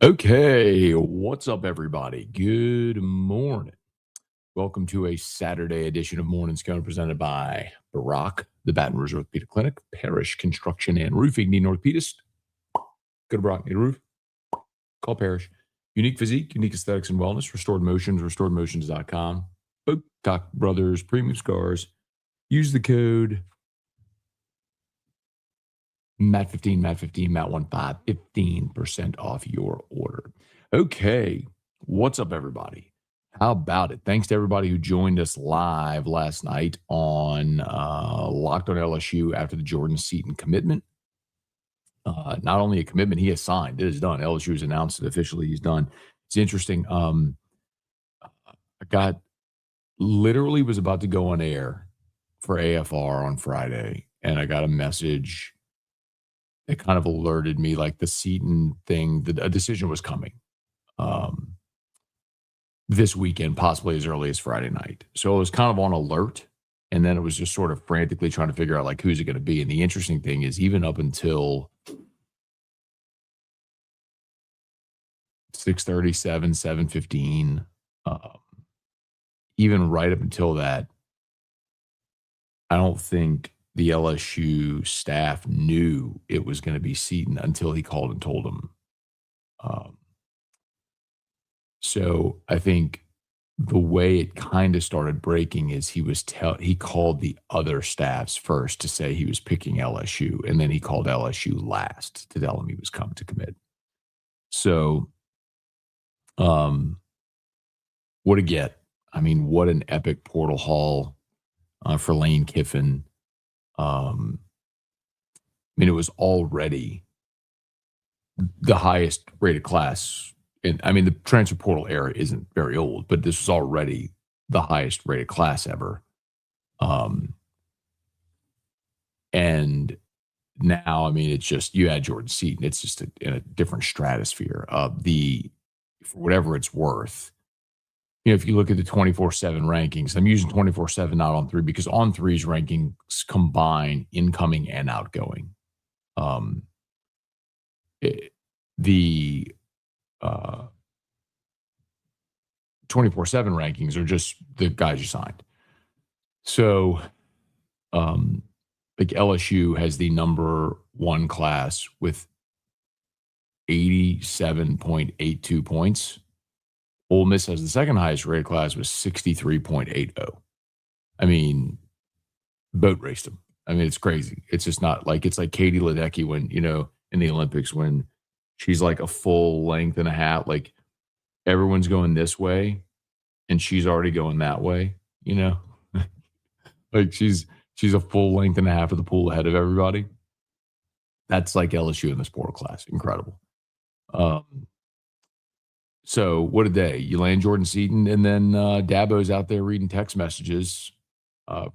Okay, what's up, everybody? Good morning. Welcome to a Saturday edition of Morning Scone presented by Barack, the Baton Rouge Orthopedic Clinic, Parish Construction and Roofing, need an orthopedist. Go to Barack, need a roof. Call Parish. Unique physique, unique aesthetics and wellness, restored motions, restoredmotions.com. Bocock Brothers, premium scars. Use the code MAT15, MAT15, MAT15, 15% off your order. Okay, what's up, everybody? How about it? Thanks to everybody who joined us live last night on Locked on LSU after the Jordan Seaton commitment. Not only a commitment, he has signed. It is done. LSU has announced it officially. He's done. It's interesting. I got literally was about to go on air for AFR on Friday, and I got a message that kind of alerted me, like the Seaton thing, that a decision was coming this weekend, possibly as early as Friday night. So I was kind of on alert, and then it was just sort of frantically trying to figure out, like, who's it going to be. And the interesting thing is, even up until 6:37, 7:15, even right up until that, I don't think the LSU staff knew it was going to be Seaton until he called and told them. So I think the way it kind of started breaking is he called the other staffs first to say he was picking LSU, and then he called LSU last to tell him he was coming to commit. So, what a get. I mean, what an epic portal haul for Lane Kiffin. I mean, it was already the highest rated class. And I mean, the transfer portal era isn't very old, but this was already the highest rated class ever. And now, I mean, it's just, you add Jordan Seaton, it's just in a different stratosphere of for whatever it's worth. You know, if you look at the 24/7 rankings, I'm using 24/7, not On3, because On3's rankings combine incoming and outgoing. The 24/7 rankings are just the guys you signed. So, like LSU has the number one class with 87.82 points. Ole Miss has the second highest rated class with 63.80. I mean, boat raced them. I mean, it's crazy. It's just not like, it's like Katie Ledecky when, in the Olympics, when she's like a full length and a half, like everyone's going this way and she's already going that way, like she's a full length and a half of the pool ahead of everybody. That's like LSU in the sport class. Incredible. So what a day. You land Jordan Seaton, and then Dabo's out there reading text messages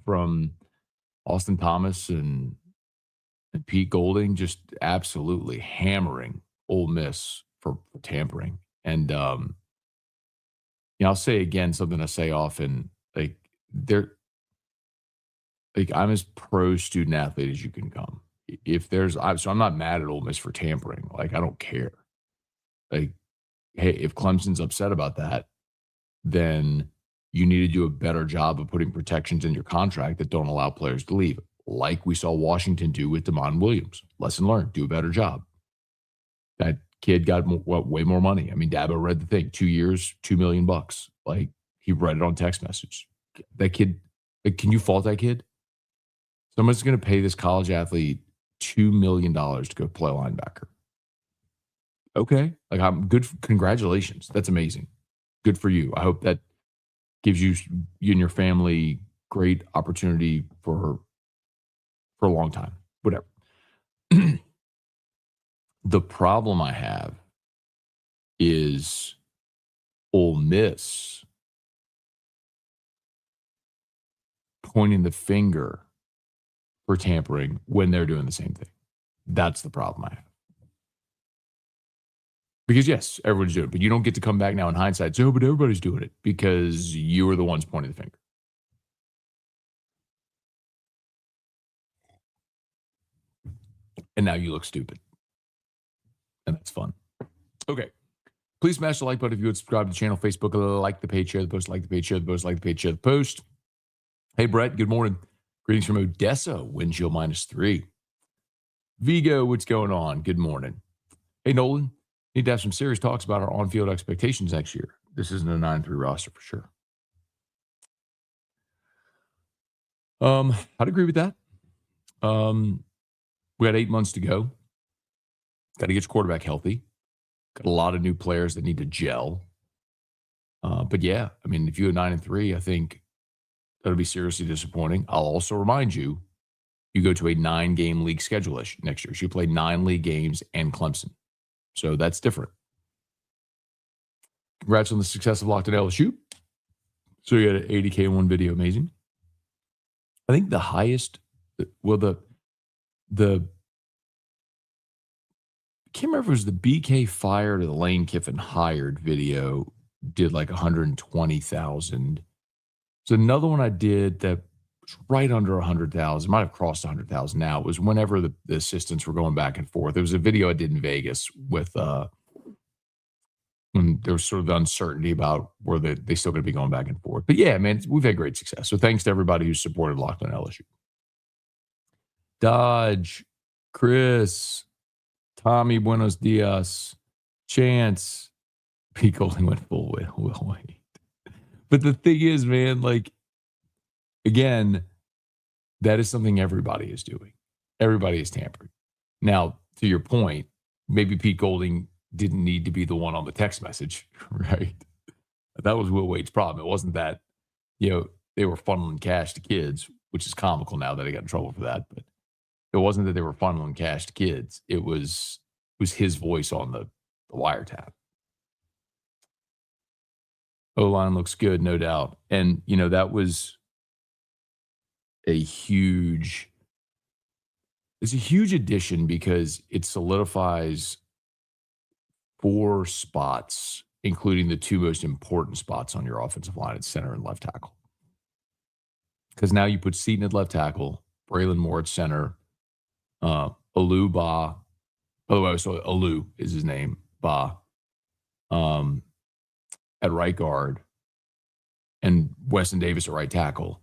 from Austin Thomas and Pete Golding, just absolutely hammering Ole Miss for tampering. And I'll say again something I say often, like I'm as pro student athlete as you can come. So I'm not mad at Ole Miss for tampering. Like, I don't care. Like, hey, if Clemson's upset about that, then you need to do a better job of putting protections in your contract that don't allow players to leave, like we saw Washington do with Damon Williams. Lesson learned, do a better job. That kid got way more money. I mean, Dabo read the thing, 2 years, $2 million. Like, he read it on text message. That kid, like, can you fault that kid? Someone's going to pay this college athlete $2 million to go play linebacker. Okay. Like, I'm good. Congratulations. That's amazing. Good for you. I hope that gives you and your family great opportunity for a long time. Whatever. The problem I have is Ole Miss pointing the finger for tampering when they're doing the same thing. That's the problem I have. Because, yes, everyone's doing it, but you don't get to come back now in hindsight and say, oh, but everybody's doing it, because you were the ones pointing the finger. And now you look stupid. And that's fun. Okay. Please smash the like button if you would subscribe to the channel, Facebook, like the page, share the post, like the page, share the post, like the page, share the post. Hey, Brett, good morning. Greetings from Odessa, wind chill -3. Vigo, what's going on? Good morning. Hey, Nolan, need to have some serious talks about our on-field expectations next year. This isn't a 9-3 roster for sure. I'd agree with that. We got 8 months to go. Got to get your quarterback healthy. Got a lot of new players that need to gel. But yeah, I mean, if you had 9-3, I think that'll be seriously disappointing. I'll also remind you, you go to a 9-game league schedule next year. So you play 9 league games and Clemson. So that's different. Congrats on the success of Locked on LSU. So you had an 80K in one video. Amazing. I think the highest, well, the I can't remember if it was the BK fired or the Lane Kiffin hired video did like 120,000. So another one I did that was right under 100,000, might have crossed 100,000 now. It was whenever the assistants were going back and forth. It was a video I did in Vegas with when there was sort of the uncertainty about where they still going to be going back and forth. But yeah, man, we've had great success. So thanks to everybody who supported Locked on LSU. Dodge, Chris, Tommy, buenos dias, Chance, Pete Golding went full weight. But the thing is, man, like, again, that is something everybody is doing. Everybody is tampering. Now, to your point, maybe Pete Golding didn't need to be the one on the text message, right? That was Will Wade's problem. It wasn't that, they were funneling cash to kids, which is comical now that I got in trouble for that. But it wasn't that they were funneling cash to kids. It was his voice on the wiretap. O-line looks good, no doubt. And, that was it's a huge addition because it solidifies 4 spots, including the 2 most important spots on your offensive line at center and left tackle. Because now you put Seaton at left tackle, Braylon Moore at center, Alu Ba. By the way, so Alu is his name, Ba, at right guard, and Weston Davis at right tackle.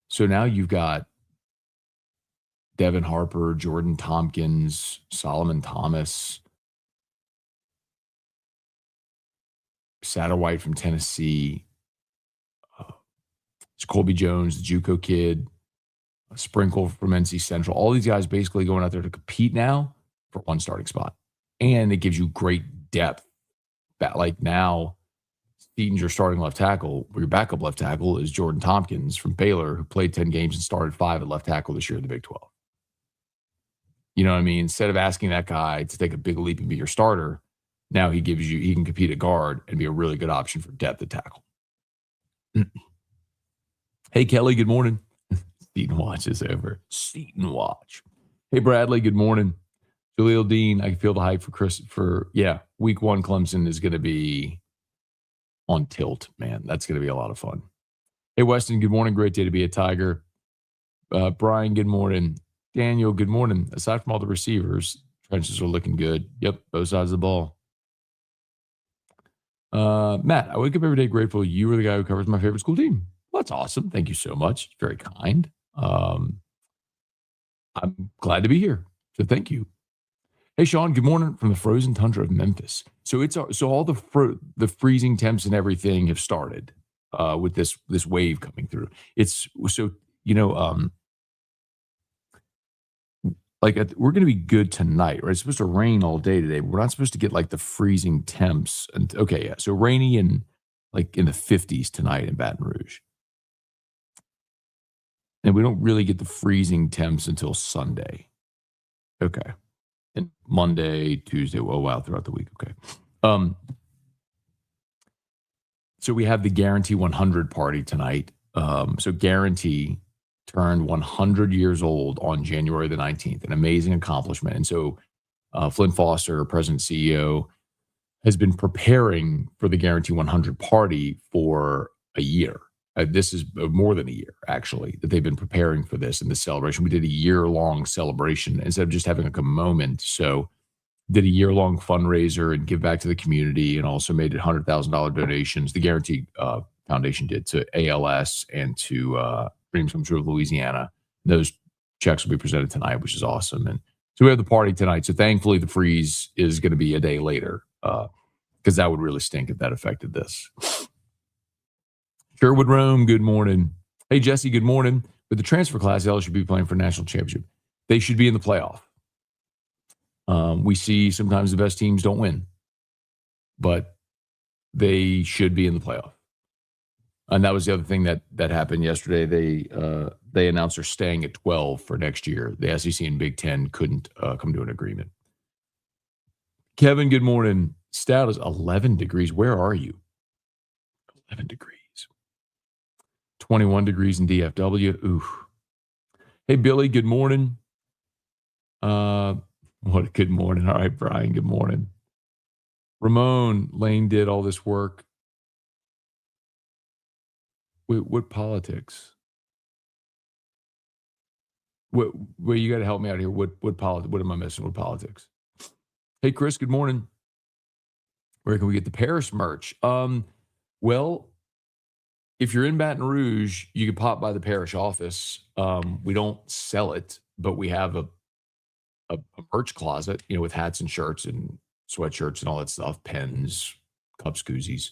So now you've got Devin Harper, Jordan Tompkins, Solomon Thomas, Satterwhite from Tennessee, Colby Jones, the JUCO kid, Sprinkle from NC Central. All these guys basically going out there to compete now for one starting spot. And it gives you great depth. That, like, now, Seaton's your starting left tackle. Your backup left tackle is Jordan Tompkins from Baylor, who played 10 games and started 5 at left tackle this year in the Big 12. You know what I mean? Instead of asking that guy to take a big leap and be your starter, now he can compete at guard and be a really good option for depth at tackle. Hey, Kelly, good morning. Seaton Watch is over. Seaton Watch. Hey, Bradley, good morning. Jaleel Dean, I can feel the hype for Chris. Week 1 Clemson is going to be on tilt, man. That's going to be a lot of fun. Hey, Weston, good morning. Great day to be a Tiger. Brian, good morning. Daniel, good morning. Aside from all the receivers, trenches are looking good. Yep, both sides of the ball. Matt, I wake up every day grateful you were the guy who covers my favorite school team. Well, that's awesome. Thank you so much. Very kind. I'm glad to be here. So thank you. Hey, Sean, good morning from the frozen tundra of Memphis. So all the freezing temps and everything have started with this wave coming through. We're going to be good tonight, right? It's supposed to rain all day today. But we're not supposed to get like the freezing temps. And okay, yeah. So rainy and like in the 50s tonight in Baton Rouge. And we don't really get the freezing temps until Sunday. Okay. And Monday, Tuesday, throughout the week. Okay. So we have the Guarantee 100 party tonight. So Guarantee turned 100 years old on January the 19th, an amazing accomplishment. And so Flynn Foster, President CEO, has been preparing for the Guarantee 100 party for a year. This is more than a year, actually, that they've been preparing for this and this celebration. We did a year-long celebration instead of just having like a moment. So did a year-long fundraiser and give back to the community, and also made $100,000 donations. The Guarantee Foundation did to ALS and to Dreams Come True of Louisiana. Those checks will be presented tonight, which is awesome. And so we have the party tonight. So thankfully, the freeze is going to be a day later, because that would really stink if that affected this. Sherwood Rome, good morning. Hey, Jesse, good morning. With the transfer class, LSU should be playing for a national championship. They should be in the playoff. We see sometimes the best teams don't win, but they should be in the playoff. And that was the other thing that happened yesterday. They announced they're staying at 12 for next year. The SEC and Big Ten couldn't come to an agreement. Kevin, good morning. Stout is 11 degrees. Where are you? 11 degrees. 21 degrees in DFW. Ooh. Hey, Billy, good morning. What? Good morning. All right, Brian, good morning. Ramon, Lane did all this work. Wait, what politics? What you got to help me out here. What politics? What am I missing? What politics? Hey, Chris, good morning. Where can we get the Paris merch? Well, if you're in Baton Rouge, you can pop by the parish office. We don't sell it, but we have a merch closet, with hats and shirts and sweatshirts and all that stuff, pens, cups, koozies.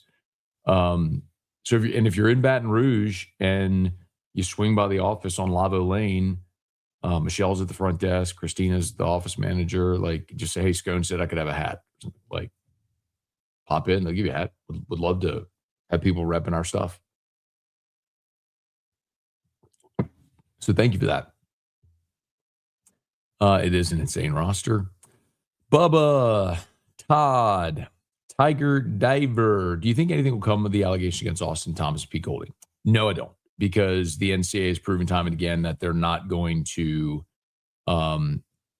So if you're in Baton Rouge and you swing by the office on Lavo Lane, Michelle's at the front desk, Christina's the office manager. Like, just say, hey, Scone said I could have a hat. Like, pop in, they'll give you a hat. Would love to have people repping our stuff. So thank you for that. It is an insane roster. Bubba, Todd, Tiger Diver. Do you think anything will come of the allegation against Austin Thomas and Pete Golding? No, I don't, because the NCAA has proven time and again that they're not going to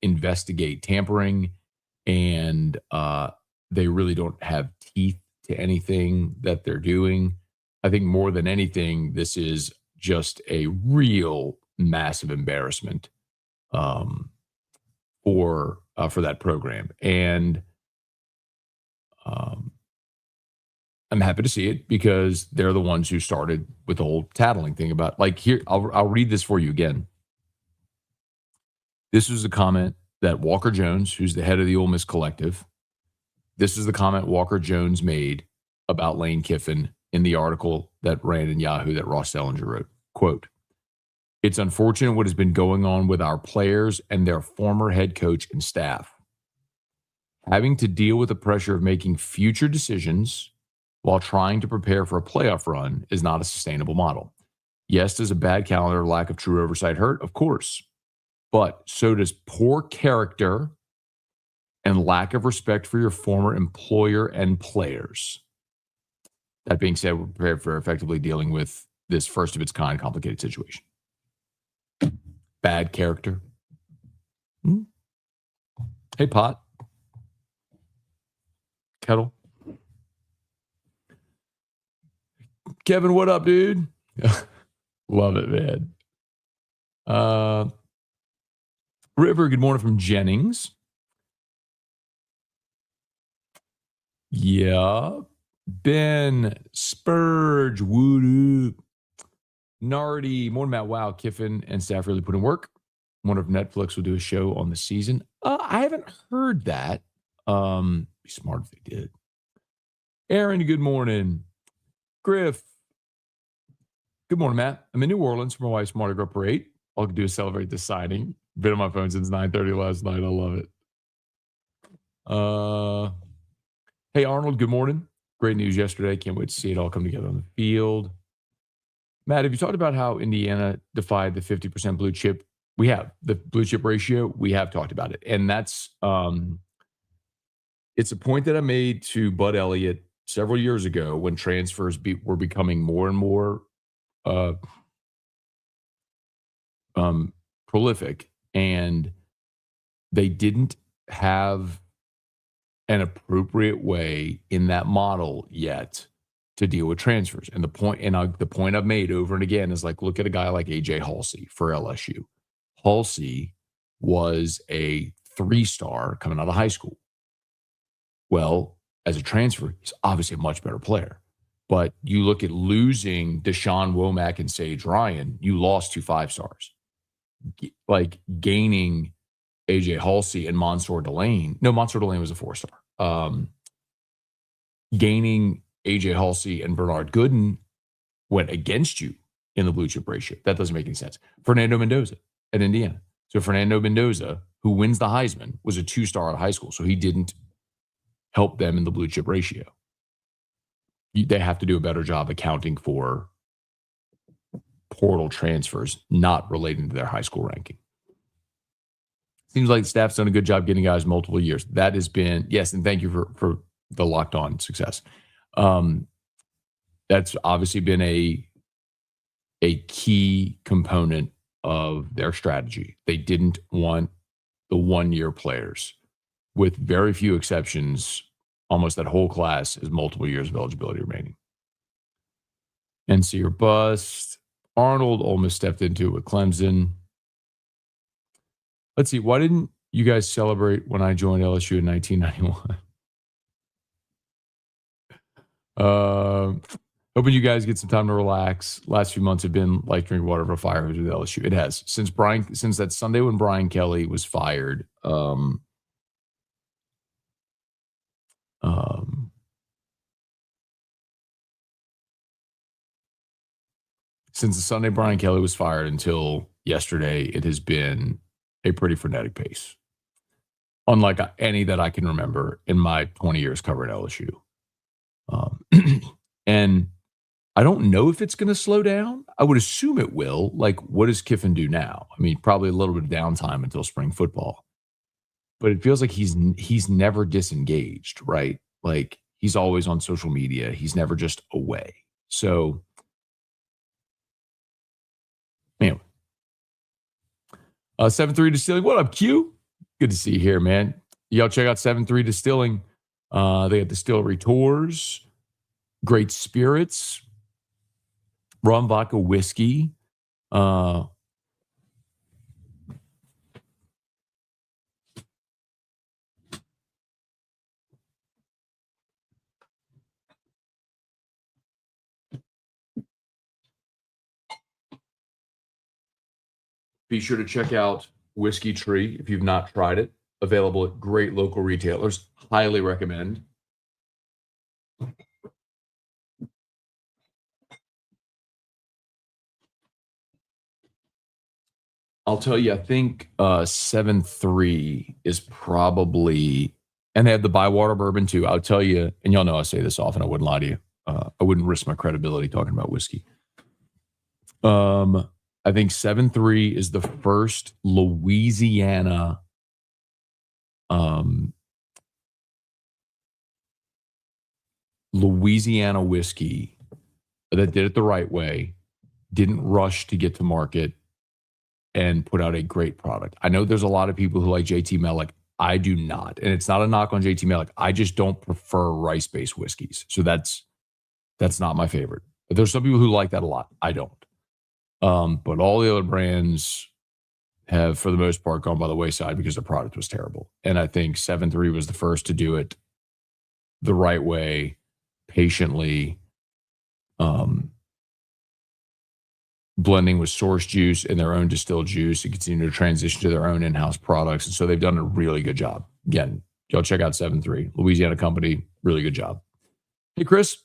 investigate tampering, and they really don't have teeth to anything that they're doing. I think more than anything, this is just a real massive embarrassment for that program. And I'm happy to see it, because they're the ones who started with the whole tattling thing about, like, here, I'll read this for you again. This was a comment that Walker Jones, who's the head of the Ole Miss Collective, this is the comment Walker Jones made about Lane Kiffin in the article that ran in Yahoo that Ross Dellinger wrote. Quote, "It's unfortunate what has been going on with our players and their former head coach and staff. Having to deal with the pressure of making future decisions while trying to prepare for a playoff run is not a sustainable model. Yes, does a bad calendar, lack of true oversight hurt? Of course. But so does poor character and lack of respect for your former employer and players. That being said, we're prepared for effectively dealing with this first of its kind complicated situation." Bad character. Hey, Pot. Kettle. Kevin, what up, dude? Love it, man. River, good morning from Jennings. Yeah. Ben, Spurge, Wood up. Nardi, morning, Matt. Wow, Kiffin and staff really put in work. Wonder if Netflix will do a show on the season. I haven't heard that. Be smart if they did. Aaron, good morning. Griff, good morning, Matt. I'm in New Orleans for my wife's Mardi Gras parade. All I can do is celebrate the signing. Been on my phone since 9:30 last night. I love it. Hey, Arnold, good morning. Great news yesterday. Can't wait to see it all come together on the field. Matt, have you talked about how Indiana defied the 50% blue chip? We have. The blue chip ratio, we have talked about it. And that's it's a point that I made to Bud Elliott several years ago when transfers were becoming more and more prolific, and they didn't have an appropriate way in that model yet to deal with transfers. And the point I've made over and again is, like, look at a guy like AJ Halsey for LSU. Halsey was a 3-star coming out of high school. Well, as a transfer, he's obviously a much better player. But you look at losing Deshaun Womack and Sage Ryan, you lost 2 5-stars. Like gaining AJ Halsey and Mansour Delane. No, Mansour Delane was a 4-star. Gaining AJ Halsey and Bernard Gooden went against you in the blue chip ratio. That doesn't make any sense. Fernando Mendoza at Indiana. So Fernando Mendoza, who wins the Heisman, was a 2-star out of high school. So he didn't help them in the blue chip ratio. They have to do a better job accounting for portal transfers not relating to their high school ranking. Seems like the staff's done a good job getting guys multiple years. That has been, yes, and thank you for the locked on success. That's obviously been a key component of their strategy. They didn't want the 1-year players. With very few exceptions, almost that whole class has multiple years of eligibility remaining. NC or bust. Arnold almost stepped into it with Clemson. Let's see. Why didn't you guys celebrate when I joined LSU in 1991? Hoping you guys get some time to relax. Last few months have been like drinking water from a fire hose with LSU. It has. Since that Sunday when Brian Kelly was fired, since the Sunday Brian Kelly was fired until yesterday, it has been a pretty frenetic pace. Unlike any that I can remember in my 20 years covering LSU. And I don't know if it's going to slow down. I would assume it will. Like, what does Kiffin do now? I mean, probably a little bit of downtime until spring football. But it feels like he's never disengaged, right? Like, he's always on social media. He's never just away. So, anyway. 7-3 Distilling. What up, Q? Good to see you here, man. Y'all check out 7-3 Distilling. They have distillery tours, great spirits, rum, vodka, whiskey. Be sure to check out Whiskey Tree if you've not tried it. Available at great local retailers. Highly recommend. I'll tell you, I think 7-3 is probably, and they have the Bywater bourbon too. I'll tell you, and y'all know I say this often, I wouldn't lie to you. I wouldn't risk my credibility talking about whiskey. I think 7-3 is the first Louisiana whiskey that did it the right way, didn't rush to get to market, and put out a great product. I know there's a lot of people who like JT Mellick. I do not. And it's not a knock on JT Mellick. I just don't prefer rice-based whiskeys. So that's not my favorite. But there's some people who like that a lot. I don't. But all the other brands have, for the most part, gone by the wayside because the product was terrible. And I think 7-3 was the first to do it the right way, patiently, blending with source juice and their own distilled juice and continue to transition to their own in-house products. And so they've done a really good job. Again, y'all check out 7-3, Louisiana company, really good job. Hey, Chris,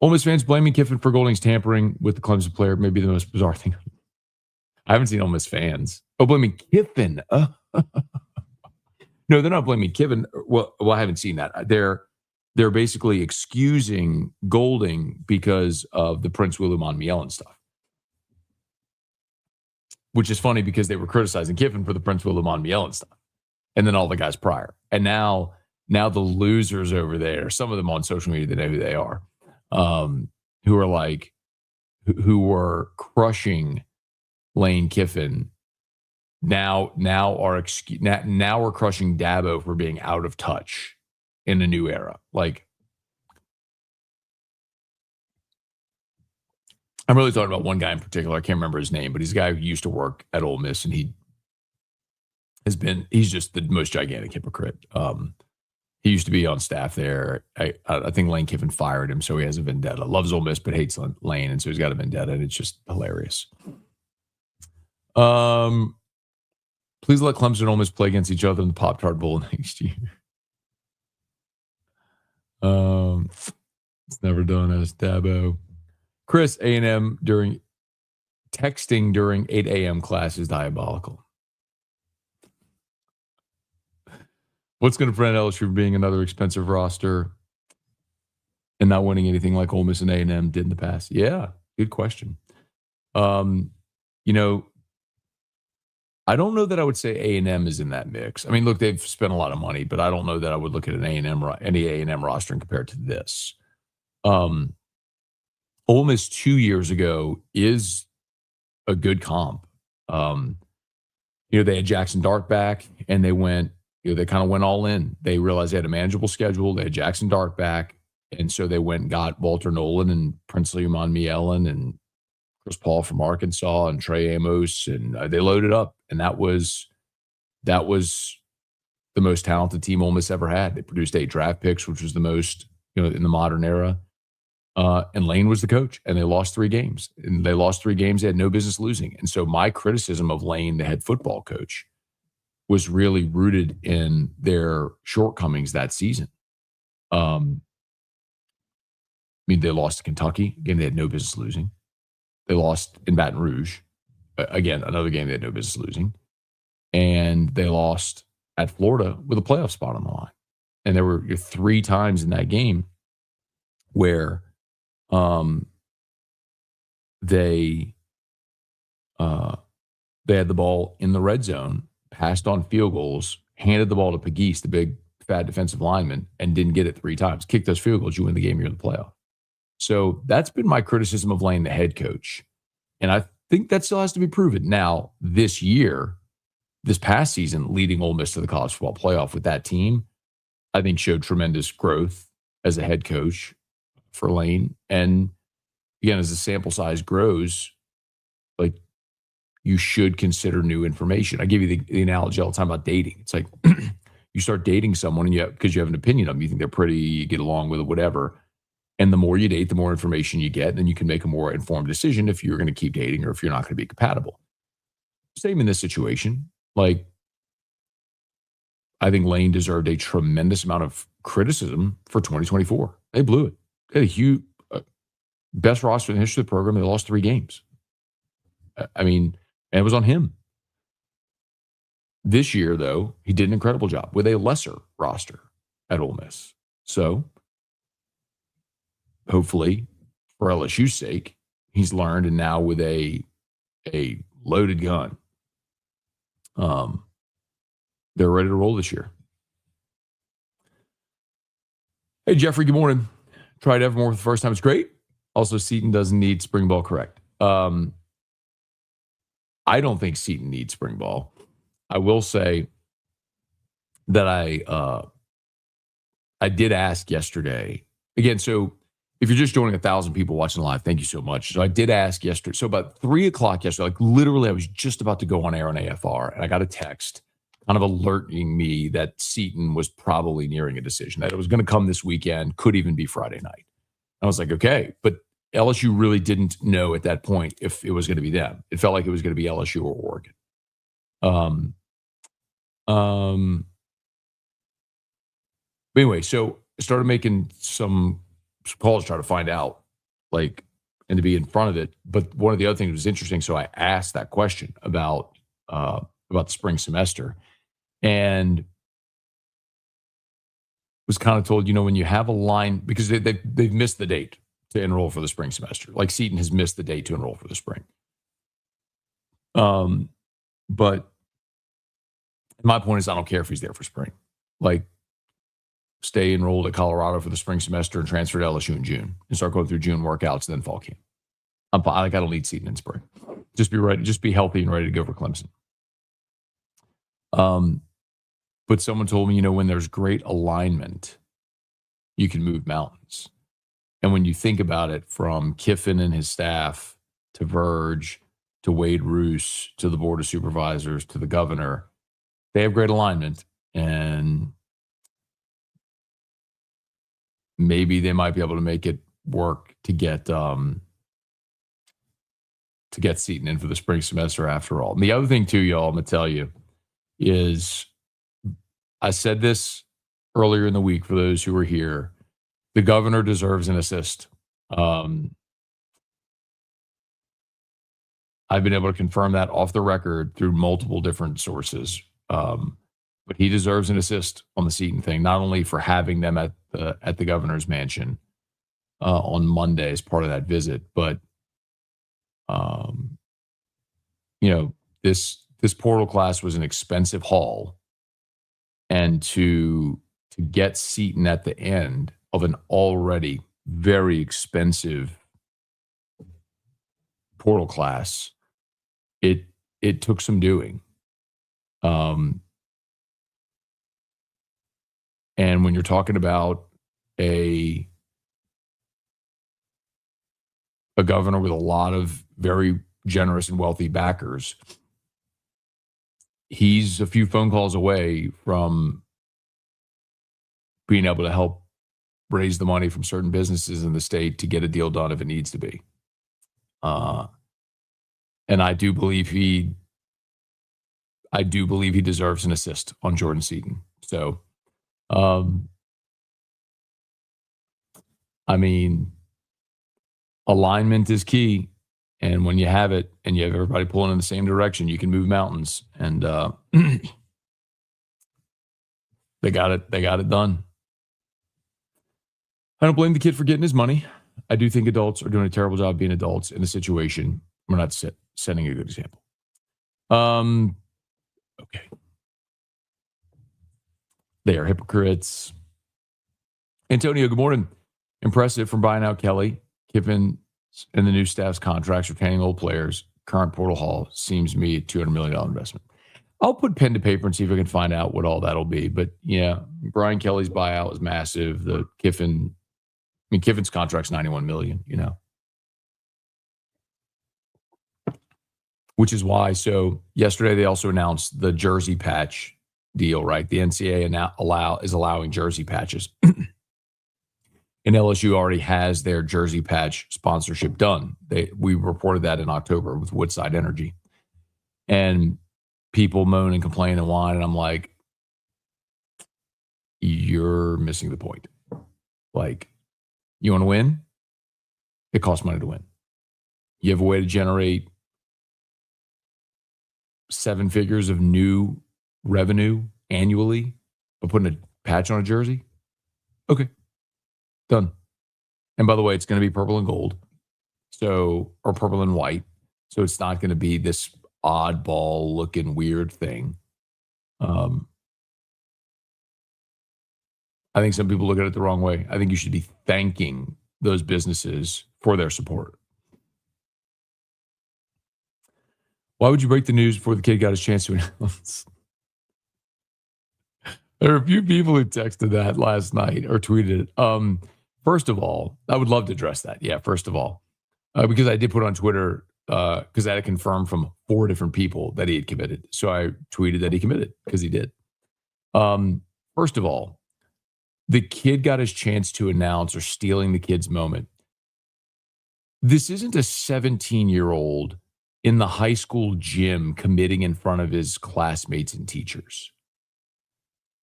Ole Miss fans blaming Kiffin for Golding's tampering with the Clemson player may be the most bizarre thing. I haven't seen Ole Miss fans. Oh, blaming Kiffin. No, they're not blaming Kiffin. Well, I haven't seen that. They're basically excusing Golding because of the Prince William Mielen stuff. Which is funny because they were criticizing Kiffin for the Prince William Mielen stuff. And then all the guys prior. And now the losers over there, some of them on social media, they know who they are, who were crushing Lane Kiffin, now we're crushing Dabo for being out of touch in a new era. Like, I'm really talking about one guy in particular. I can't remember his name, but he's a guy who used to work at Ole Miss, and he's just the most gigantic hypocrite. He used to be on staff there. I think Lane Kiffin fired him, so he has a vendetta. Loves Ole Miss, but hates Lane, and so he's got a vendetta, and it's just hilarious. Please let Clemson and Ole Miss play against each other in the Pop-Tart Bowl next year. It's never done as Dabo. Chris, A&M texting during 8 a.m. class is diabolical. What's going to prevent LSU from being another expensive roster and not winning anything like Ole Miss and A&M did in the past? Yeah, good question. I don't know that I would say A&M is in that mix. I mean, look, they've spent a lot of money, but I don't know that I would look at any A&M roster and compare it to this. Ole Miss 2 years ago is a good comp. They had Jackson Dart back, and they went. They kind of went all in. They realized they had a manageable schedule. They had Jackson Dart back, and so they went and got Walter Nolan and Princely Umanmielen and Chris Paul from Arkansas and Trey Amos, and they loaded up. And that was the most talented team Ole Miss ever had. They produced 8 draft picks, which was the most in the modern era. And Lane was the coach, and they lost 3 games. And they lost 3 games they had no business losing. And so my criticism of Lane, the head football coach, was really rooted in their shortcomings that season. They lost to Kentucky, a game they had no business losing. They lost in Baton Rouge, again, another game they had no business losing. And they lost at Florida with a playoff spot on the line. And there were 3 times in that game where they had the ball in the red zone, passed on field goals, handed the ball to Pegues, the big fat defensive lineman, and didn't get it 3 times. Kick those field goals, you win the game, you're in the playoff. So that's been my criticism of Lane, the head coach. And I think that still has to be proven. Now, this past season, leading Ole Miss to the college football playoff with that team, I think showed tremendous growth as a head coach for Lane. And again, as the sample size grows, you should consider new information. I give you the analogy all the time about dating. It's like you start dating someone and because you have an opinion of them, you think they're pretty, you get along with it, whatever. And the more you date, the more information you get, and then you can make a more informed decision if you're going to keep dating or if you're not going to be compatible. Same in this situation. I think Lane deserved a tremendous amount of criticism for 2024. They blew it. They had a huge, best roster in the history of the program. They lost 3 games. And it was on him. This year, though, he did an incredible job with a lesser roster at Ole Miss. So, hopefully, for LSU's sake, he's learned, and now with a loaded gun, they're ready to roll this year. Hey, Jeffrey, good morning. Tried Evermore for the first time. It's great. Also, Seaton doesn't need spring ball, correct? I don't think Seaton needs spring ball. I will say that I did ask yesterday. Again, so if you're just joining 1,000 people watching live, thank you so much. So I did ask yesterday. So about 3 o'clock yesterday, literally I was just about to go on air on AFR, and I got a text kind of alerting me that Seaton was probably nearing a decision, that it was going to come this weekend, could even be Friday night. I was like, okay, but LSU really didn't know at that point if it was going to be them. It felt like it was going to be LSU or Oregon. But anyway, so I started making some calls to try to find out, and to be in front of it. But one of the other things that was interesting, so I asked that question about the spring semester, and was kind of told, when you have a line, because they've missed the date to enroll for the spring semester. Like Seaton has missed the date to enroll for the spring. But my point is, I don't care if he's there for spring. Stay enrolled at Colorado for the spring semester and transfer to LSU in June and start going through June workouts and then fall camp. I don't need Seaton in spring. Just be ready. Just be healthy and ready to go for Clemson. But someone told me, when there's great alignment, you can move mountains. And when you think about it, from Kiffin and his staff to Verge to Wade Roos to the Board of Supervisors to the governor, they have great alignment. And maybe they might be able to make it work to get Seaton in for the spring semester after all. And the other thing too, y'all, I'm gonna tell you, is I said this earlier in the week for those who were here. The governor deserves an assist. I've been able to confirm that off the record through multiple different sources. But he deserves an assist on the Seaton thing, not only for having them at the governor's mansion on Monday as part of that visit, but this portal class was an expensive haul, and to get Seaton at the end of an already very expensive portal class, it took some doing. And when you're talking about a governor with a lot of very generous and wealthy backers, he's a few phone calls away from being able to help raise the money from certain businesses in the state to get a deal done if it needs to be. And I do believe he deserves an assist on Jordan Seaton. So, I mean, alignment is key. And when you have it and you have everybody pulling in the same direction, you can move mountains. And they got it done. I don't blame the kid for getting his money. I do think adults are doing a terrible job being adults in a situation. We're not setting a good example. Okay. They are hypocrites. Antonio, good morning. Impressive from buying out Kelly, Kiffin, and the new staff's contracts, retaining old players. Current portal haul seems to me a $200 million investment. I'll put pen to paper and see if I can find out what all that'll be. But yeah, Brian Kelly's buyout was massive. Kiffin's contract's $91 million, Which is why, so yesterday they also announced the jersey patch deal, right? The NCAA is allowing jersey patches. And LSU already has their jersey patch sponsorship done. We reported that in October with Woodside Energy. And people moan and complain and whine, and I'm like, you're missing the point. Like, you want to win? It costs money to win. You have a way to generate 7 figures of new revenue annually by putting a patch on a jersey? Okay. Done. And by the way, it's going to be purple and gold. Or purple and white. So it's not going to be this oddball looking weird thing. I think some people look at it the wrong way. I think you should be thanking those businesses for their support. Why would you break the news before the kid got his chance to announce? There are a few people who texted that last night or tweeted it. First of all, I would love to address that. Yeah, first of all, because I did put on Twitter, because I had to confirm from 4 different people that he had committed. So I tweeted that he committed because he did. First of all, the kid got his chance to announce, or stealing the kid's moment. This isn't a 17-year-old in the high school gym committing in front of his classmates and teachers.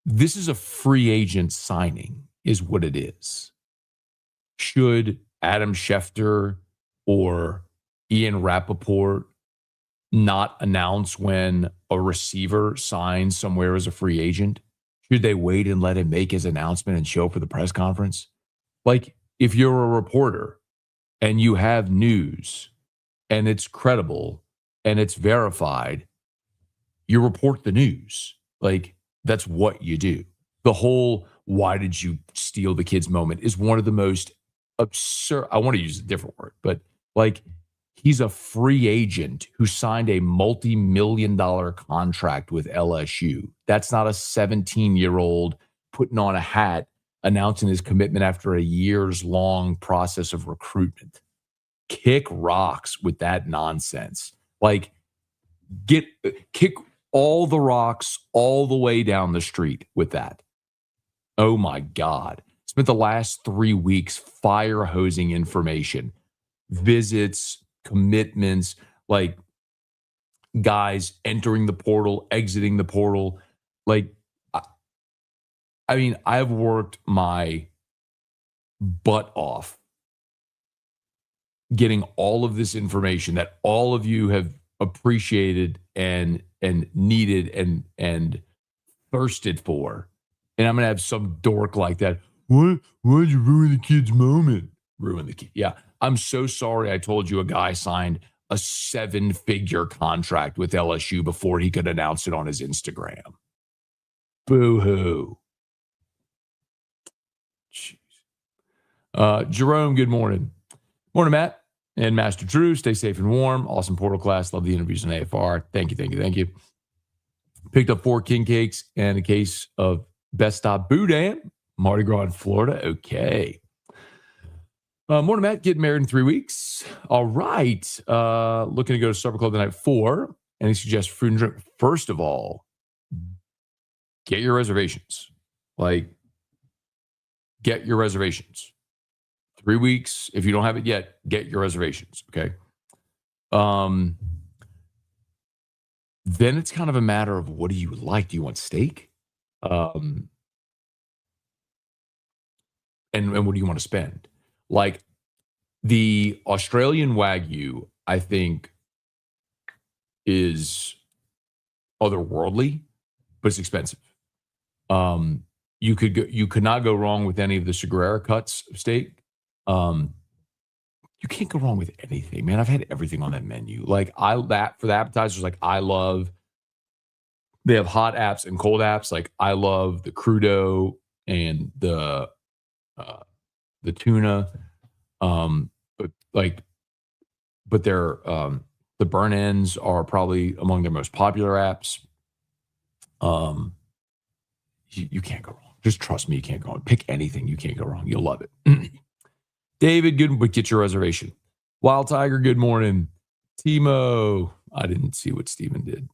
This is a free agent signing, is what it is. Should Adam Schefter or Ian Rappaport not announce when a receiver signs somewhere as a free agent? Should they wait and let him make his announcement and show up for the press conference? Like, if you're a reporter and you have news and it's credible and it's verified, you report the news. Like, that's what you do. The whole "why did you steal the kid's" moment is one of the most absurd. I want to use a different word, but like, he's a free agent who signed a multi-million-dollar contract with LSU. That's not a 17-year-old putting on a hat, announcing his commitment after a years-long process of recruitment. Kick rocks with that nonsense. Like, kick all the rocks all the way down the street with that. Oh my God. Spent the last 3 weeks fire hosing information, visits, commitments, like guys entering the portal, exiting the portal. Like, I mean, I've worked my butt off getting all of this information that all of you have appreciated and needed and thirsted for. And I'm gonna have some dork like that. Why'd you ruin the kid's moment? Ruin the kid. Yeah. I'm so sorry I told you a guy signed a 7-figure contract with LSU before he could announce it on his Instagram. Boo-hoo. Jeez. Jerome, good morning. Morning, Matt and Master Drew. Stay safe and warm. Awesome portal class. Love the interviews on AFR. Thank you. Picked up 4 king cakes and a case of Best Stop Boudin, Mardi Gras in Florida. Okay. Morning, Matt. Getting married in 3 weeks. All right. Looking to go to Supper Club the night before. Any suggestions for food and drink? First of all, get your reservations. Get your reservations. 3 weeks. If you don't have it yet, get your reservations. Okay. Then it's kind of a matter of what do you like? Do you want steak? And what do you want to spend? Like the Australian Wagyu, I think, is otherworldly, but it's expensive. You could not go wrong with any of the Segura cuts of steak. You can't go wrong with anything, man. I've had everything on that menu. Like for the appetizers, like they have hot apps and cold apps. Like I love the crudo and the tuna. But their the burn ends are probably among their most popular apps. You can't go wrong. Just trust me, you can't go wrong. Pick anything, you can't go wrong. You'll love it. David, good, but get your reservation. Wild Tiger, good morning. Timo, I didn't see what Steven did.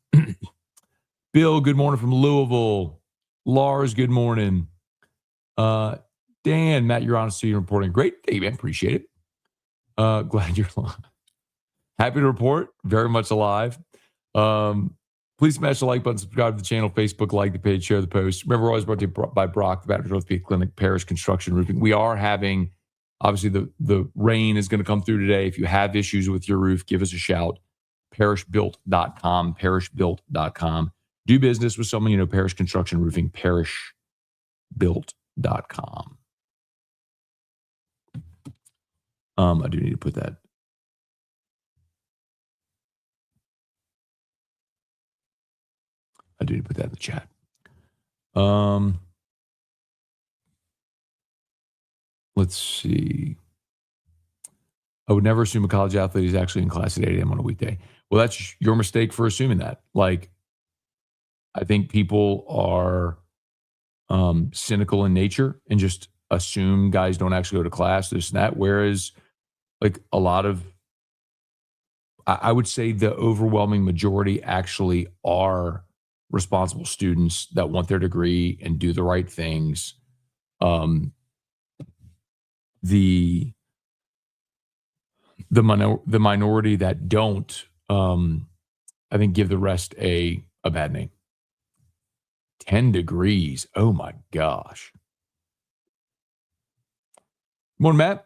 Bill, good morning from Louisville. Lars, good morning. Dan, Matt, you're honest, so you're reporting. Great, Dave, man, appreciate it. Glad you're alive. Happy to report, very much alive. Please smash the like button, subscribe to the channel, Facebook, like the page, share the post. Remember, we're always brought to you by Brock, the Baptist Orthopedic Clinic, Parish Construction Roofing. We are having, obviously, the rain is going to come through today. If you have issues with your roof, give us a shout. Parishbuilt.com, parishbuilt.com. Do business with someone you know, Parish Construction Roofing, parishbuilt.com. I do need to put that. I do need to put that in the chat. Let's see. I would never assume a college athlete is actually in class at 8 a.m. on a weekday. Well, that's your mistake for assuming that. Like, I think people are cynical in nature and just assume guys don't actually go to class, this and that. Whereas, like, a lot of, I would say the overwhelming majority actually are responsible students that want their degree and do the right things. The minority that don't, I think, give the rest a bad name. 10 degrees. Oh my gosh. Morning, Matt.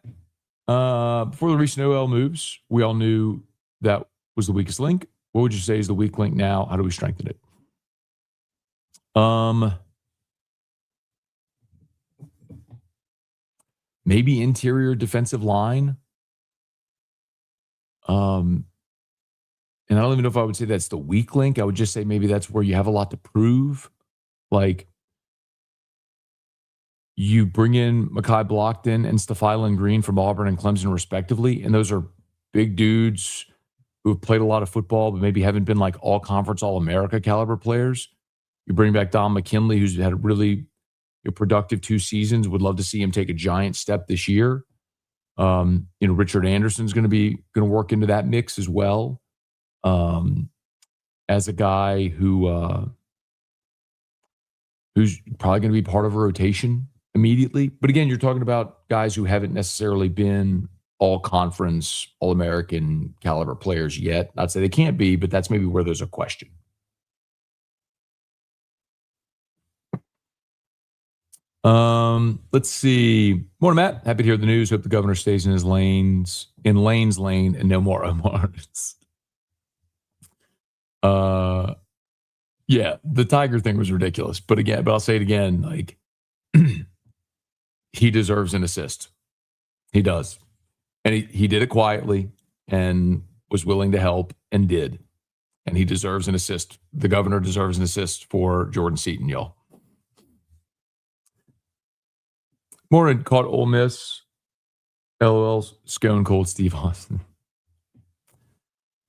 Before the recent OL moves, we all knew that was the weakest link. What would you say is the weak link now? How do we strengthen it? Maybe interior defensive line. And I don't even know if I would say that's the weak link. I would just say maybe that's where you have a lot to prove. Like, you bring in Mekhi Blockton and Stephylan Green from Auburn and Clemson, respectively, and those are big dudes who have played a lot of football, but maybe haven't been like all-conference, all-America caliber players. You bring back Don McKinley, who's had a really productive 2 seasons. Would love to see him take a giant step this year. Richard Anderson's going to work into that mix as well. As a guy who's probably going to be part of a rotation immediately. But again, you're talking about guys who haven't necessarily been all conference, all American caliber players yet. Not to say they can't be, but that's maybe where there's a question. Let's see. Morning, Matt. Happy to hear the news. Hope the governor stays in his lanes, in Lane's lane, and no more Omars. Yeah, the Tiger thing was ridiculous. But I'll say it again, like he deserves an assist. He does. And he did it quietly and was willing to help and did. And he deserves an assist. The governor deserves an assist for Jordan Seaton, y'all. Morning, caught Ole Miss. LOL, Scone cold Steve Austin.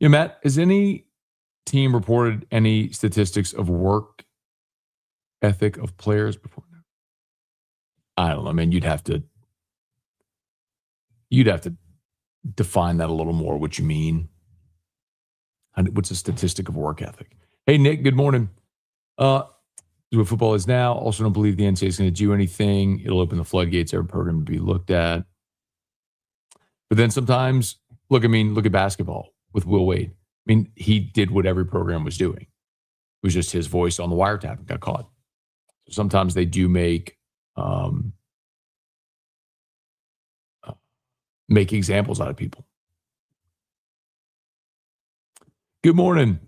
Yeah, Matt, has any team reported any statistics of work ethic of players before now? I don't know. I mean, you'd have to define that a little more, what you mean. What's a statistic of work ethic? Hey, Nick, good morning. What football is now. Also don't believe the NCAA is going to do anything. It'll open the floodgates, every program to be looked at. But then sometimes, look at basketball with Will Wade. I mean, he did what every program was doing. It was just his voice on the wiretap and got caught. So sometimes they do make examples out of people. Good morning.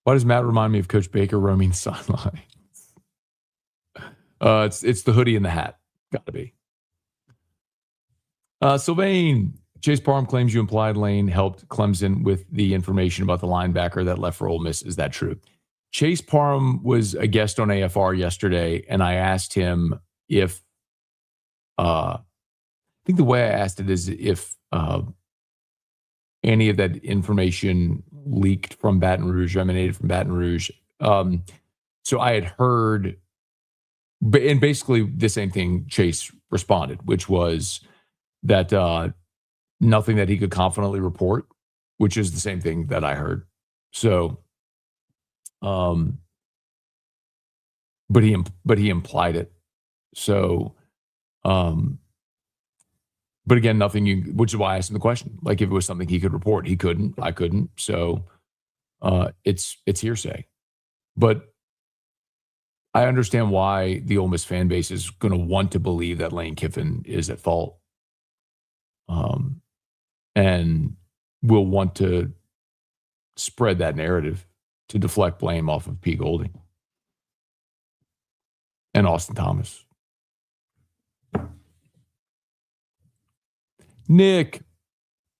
Why does Matt remind me of Coach Baker roaming sidelines? It's the hoodie and the hat. Got to be. Sylvain, Chase Parham claims you implied Lane helped Clemson with the information about the linebacker that left for Ole Miss. Is that true? Chase Parham was a guest on AFR yesterday, and I asked him if I think the way I asked it is if any of that information leaked from Baton Rouge, emanated from Baton Rouge. So I had heard, and basically the same thing Chase responded, which was that nothing that he could confidently report, which is the same thing that I heard. So, but he implied it. So, but again, which is why I asked him the question. Like if it was something he could report, he couldn't, I couldn't. So, it's hearsay. But I understand why the Ole Miss fan base is going to want to believe that Lane Kiffin is at fault. And will want to spread that narrative to deflect blame off of P. Golding and Austin Thomas. Nick,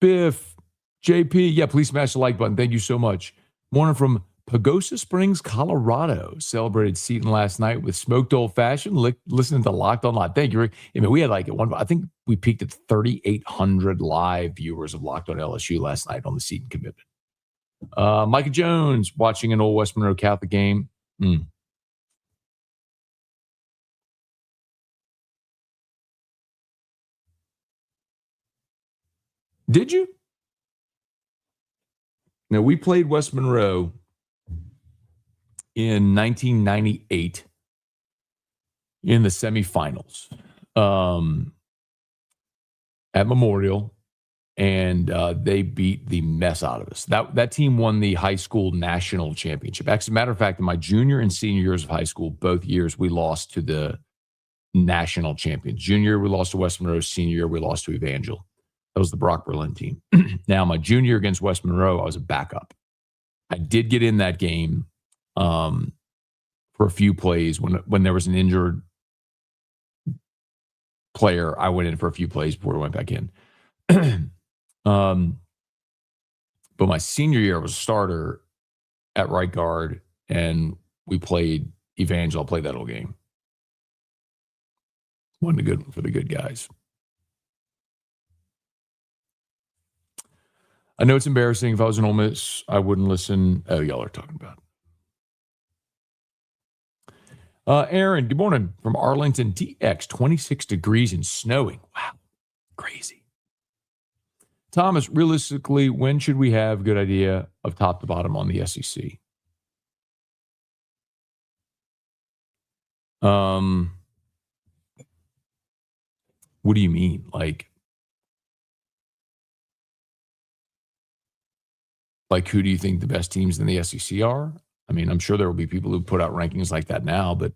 Biff, JP, yeah, please smash the like button. Thank you so much. Morning from Pagosa Springs, Colorado. Celebrated Seaton last night with smoked old fashioned. Listening to Locked On Live. Thank you, Rick. I mean, we had I think we peaked at 3,800 live viewers of Locked On LSU last night on the Seaton commitment. Micah Jones watching an old West Monroe Catholic game. Did you? Now, we played West Monroe in 1998 in the semifinals at Memorial, and they beat the mess out of us. That team won the high school national championship. As a matter of fact, in my junior and senior years of high school, both years we lost to the national champions. Junior, we lost to West Monroe. Senior year, we lost to Evangel. That was the Brock Berlin team. Now, my junior against West Monroe, I was a backup. I did get in that game for a few plays. When there was an injured player, I went in for a few plays before I went back in. But my senior year, I was a starter at right guard, and we played Evangel. I played that whole game. Wasn't a good one for the good guys. I know it's embarrassing. If I was an Ole Miss, I wouldn't listen. Oh, y'all are talking about it. Aaron, good morning from Arlington, TX, 26 degrees and snowing. Wow, crazy. Thomas, realistically, when should we have a good idea of top to bottom on the SEC? What do you mean? Like who do you think the best teams in the SEC are? I mean, I'm sure there will be people who put out rankings like that now, but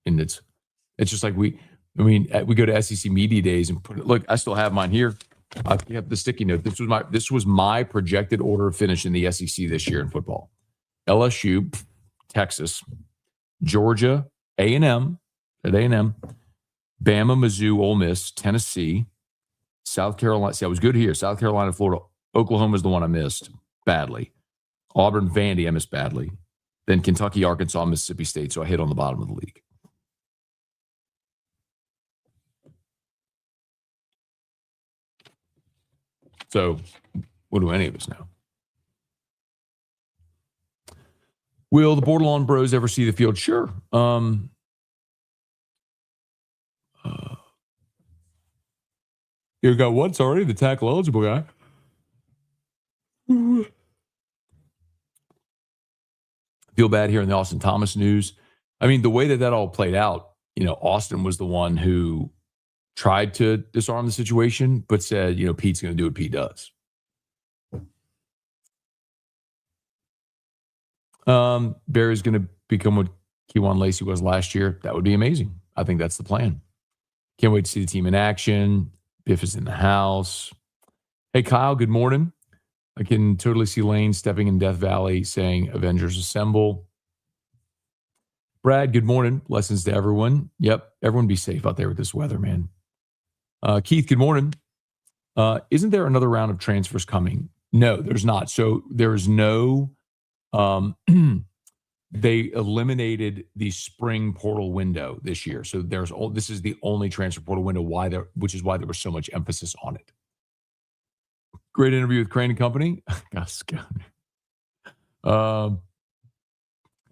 and it's just like we go to SEC media days and put it. Look, I still have mine here. I kept the sticky note. This was my projected order of finish in the SEC this year in football. LSU, Texas, Georgia, A&M, at A&M, Bama, Mizzou, Ole Miss, Tennessee, South Carolina. See, I was good here. South Carolina, Florida. Oklahoma is the one I missed badly. Auburn, Vandy, I missed badly. Then Kentucky, Arkansas, Mississippi State. So I hit on the bottom of the league. So what do any of us know? Will the Bordelon Bros ever see the field? Sure. You got what? Sorry, the tackle eligible guy. Feel bad here in the Austin Thomas news. I mean, the way that all played out, Austin was the one who tried to disarm the situation, but said, Pete's going to do what Pete does. Barry's going to become what Keywan Lacey was last year. That would be amazing. I think that's the plan. Can't wait to see the team in action. Biff is in the house. Hey, Kyle, good morning. I can totally see Lane stepping in Death Valley saying Avengers Assemble. Brad, good morning. Blessings to everyone. Yep, everyone be safe out there with this weather, man. Keith, good morning. Isn't there another round of transfers coming? No, there's not. So there's no they eliminated the spring portal window this year. So this is the only transfer portal window which is why there was so much emphasis on it. Great interview with Crane and Company. Don,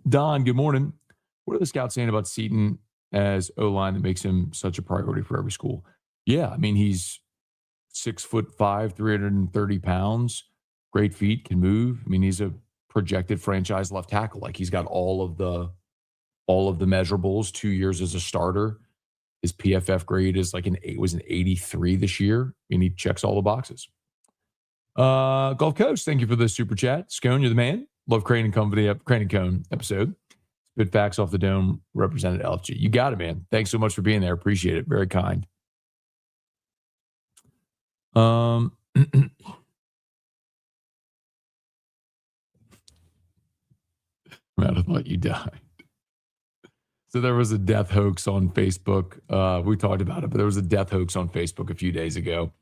good morning. What are the scouts saying about Seaton as O-line that makes him such a priority for every school? Yeah, I mean, he's 6'5", 330 pounds, great feet, can move. I mean, he's a projected franchise left tackle. Like he's got all of the measurables. 2 years as a starter. His PFF grade is was an 83 this year. I mean, he checks all the boxes. Gulf Coast, thank you for the super chat. Scone, you're the man. Love Crane and Company, Crane and Cone episode. Spit facts off the dome, represented LFG. You got it, man. Thanks so much for being there. Appreciate it. Very kind. Matt, I thought you died. So there was a death hoax on Facebook. We talked about it, but there was a death hoax on Facebook a few days ago.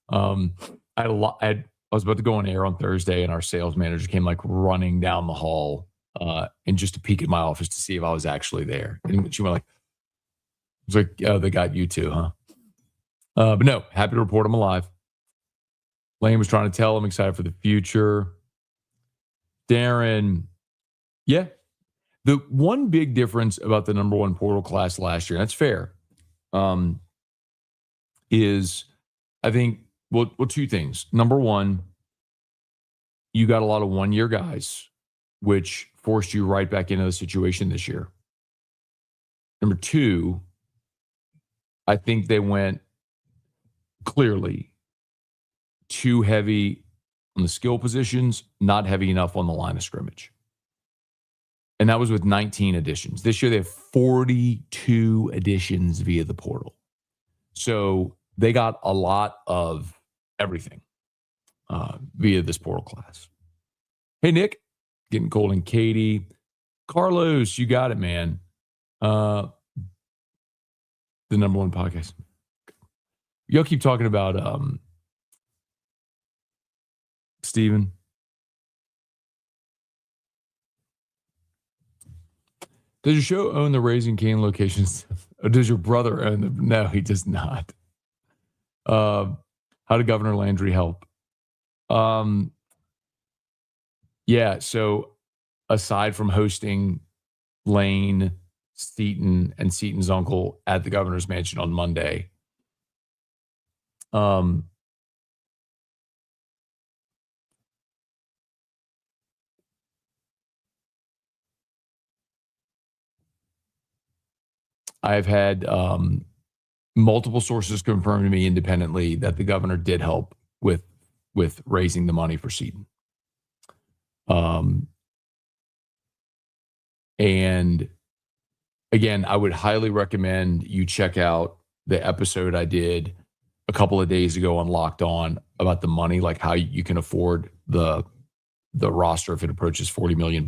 I was about to go on air on Thursday, and our sales manager came running down the hall and just to peek at my office to see if I was actually there. And she went oh, they got you too, huh? But no, happy to report I'm alive. Lane was trying to tell I'm excited for the future. Darren, yeah. The one big difference about the number one portal class last year, and that's fair, is I think, well, two things. Number one, you got a lot of one-year guys, which forced you right back into the situation this year. Number two, I think they went clearly too heavy on the skill positions, not heavy enough on the line of scrimmage. And that was with 19 additions. This year, they have 42 additions via the portal. So they got a lot of everything via this portal class. Hey, Nick, getting cold and Katie. Carlos, you got it, man. The number one podcast. Y'all keep talking about Steven. Does your show own the Raising Cane locations? Or does your brother own them? No, he does not. How did Governor Landry help? Yeah, so aside from hosting Lane, Seaton, and Seaton's uncle at the governor's mansion on Monday, I've had multiple sources confirmed to me independently that the governor did help with raising the money for Seaton. And again, I would highly recommend you check out the episode I did a couple of days ago on Locked On about the money, like how you can afford the roster if it approaches $40 million.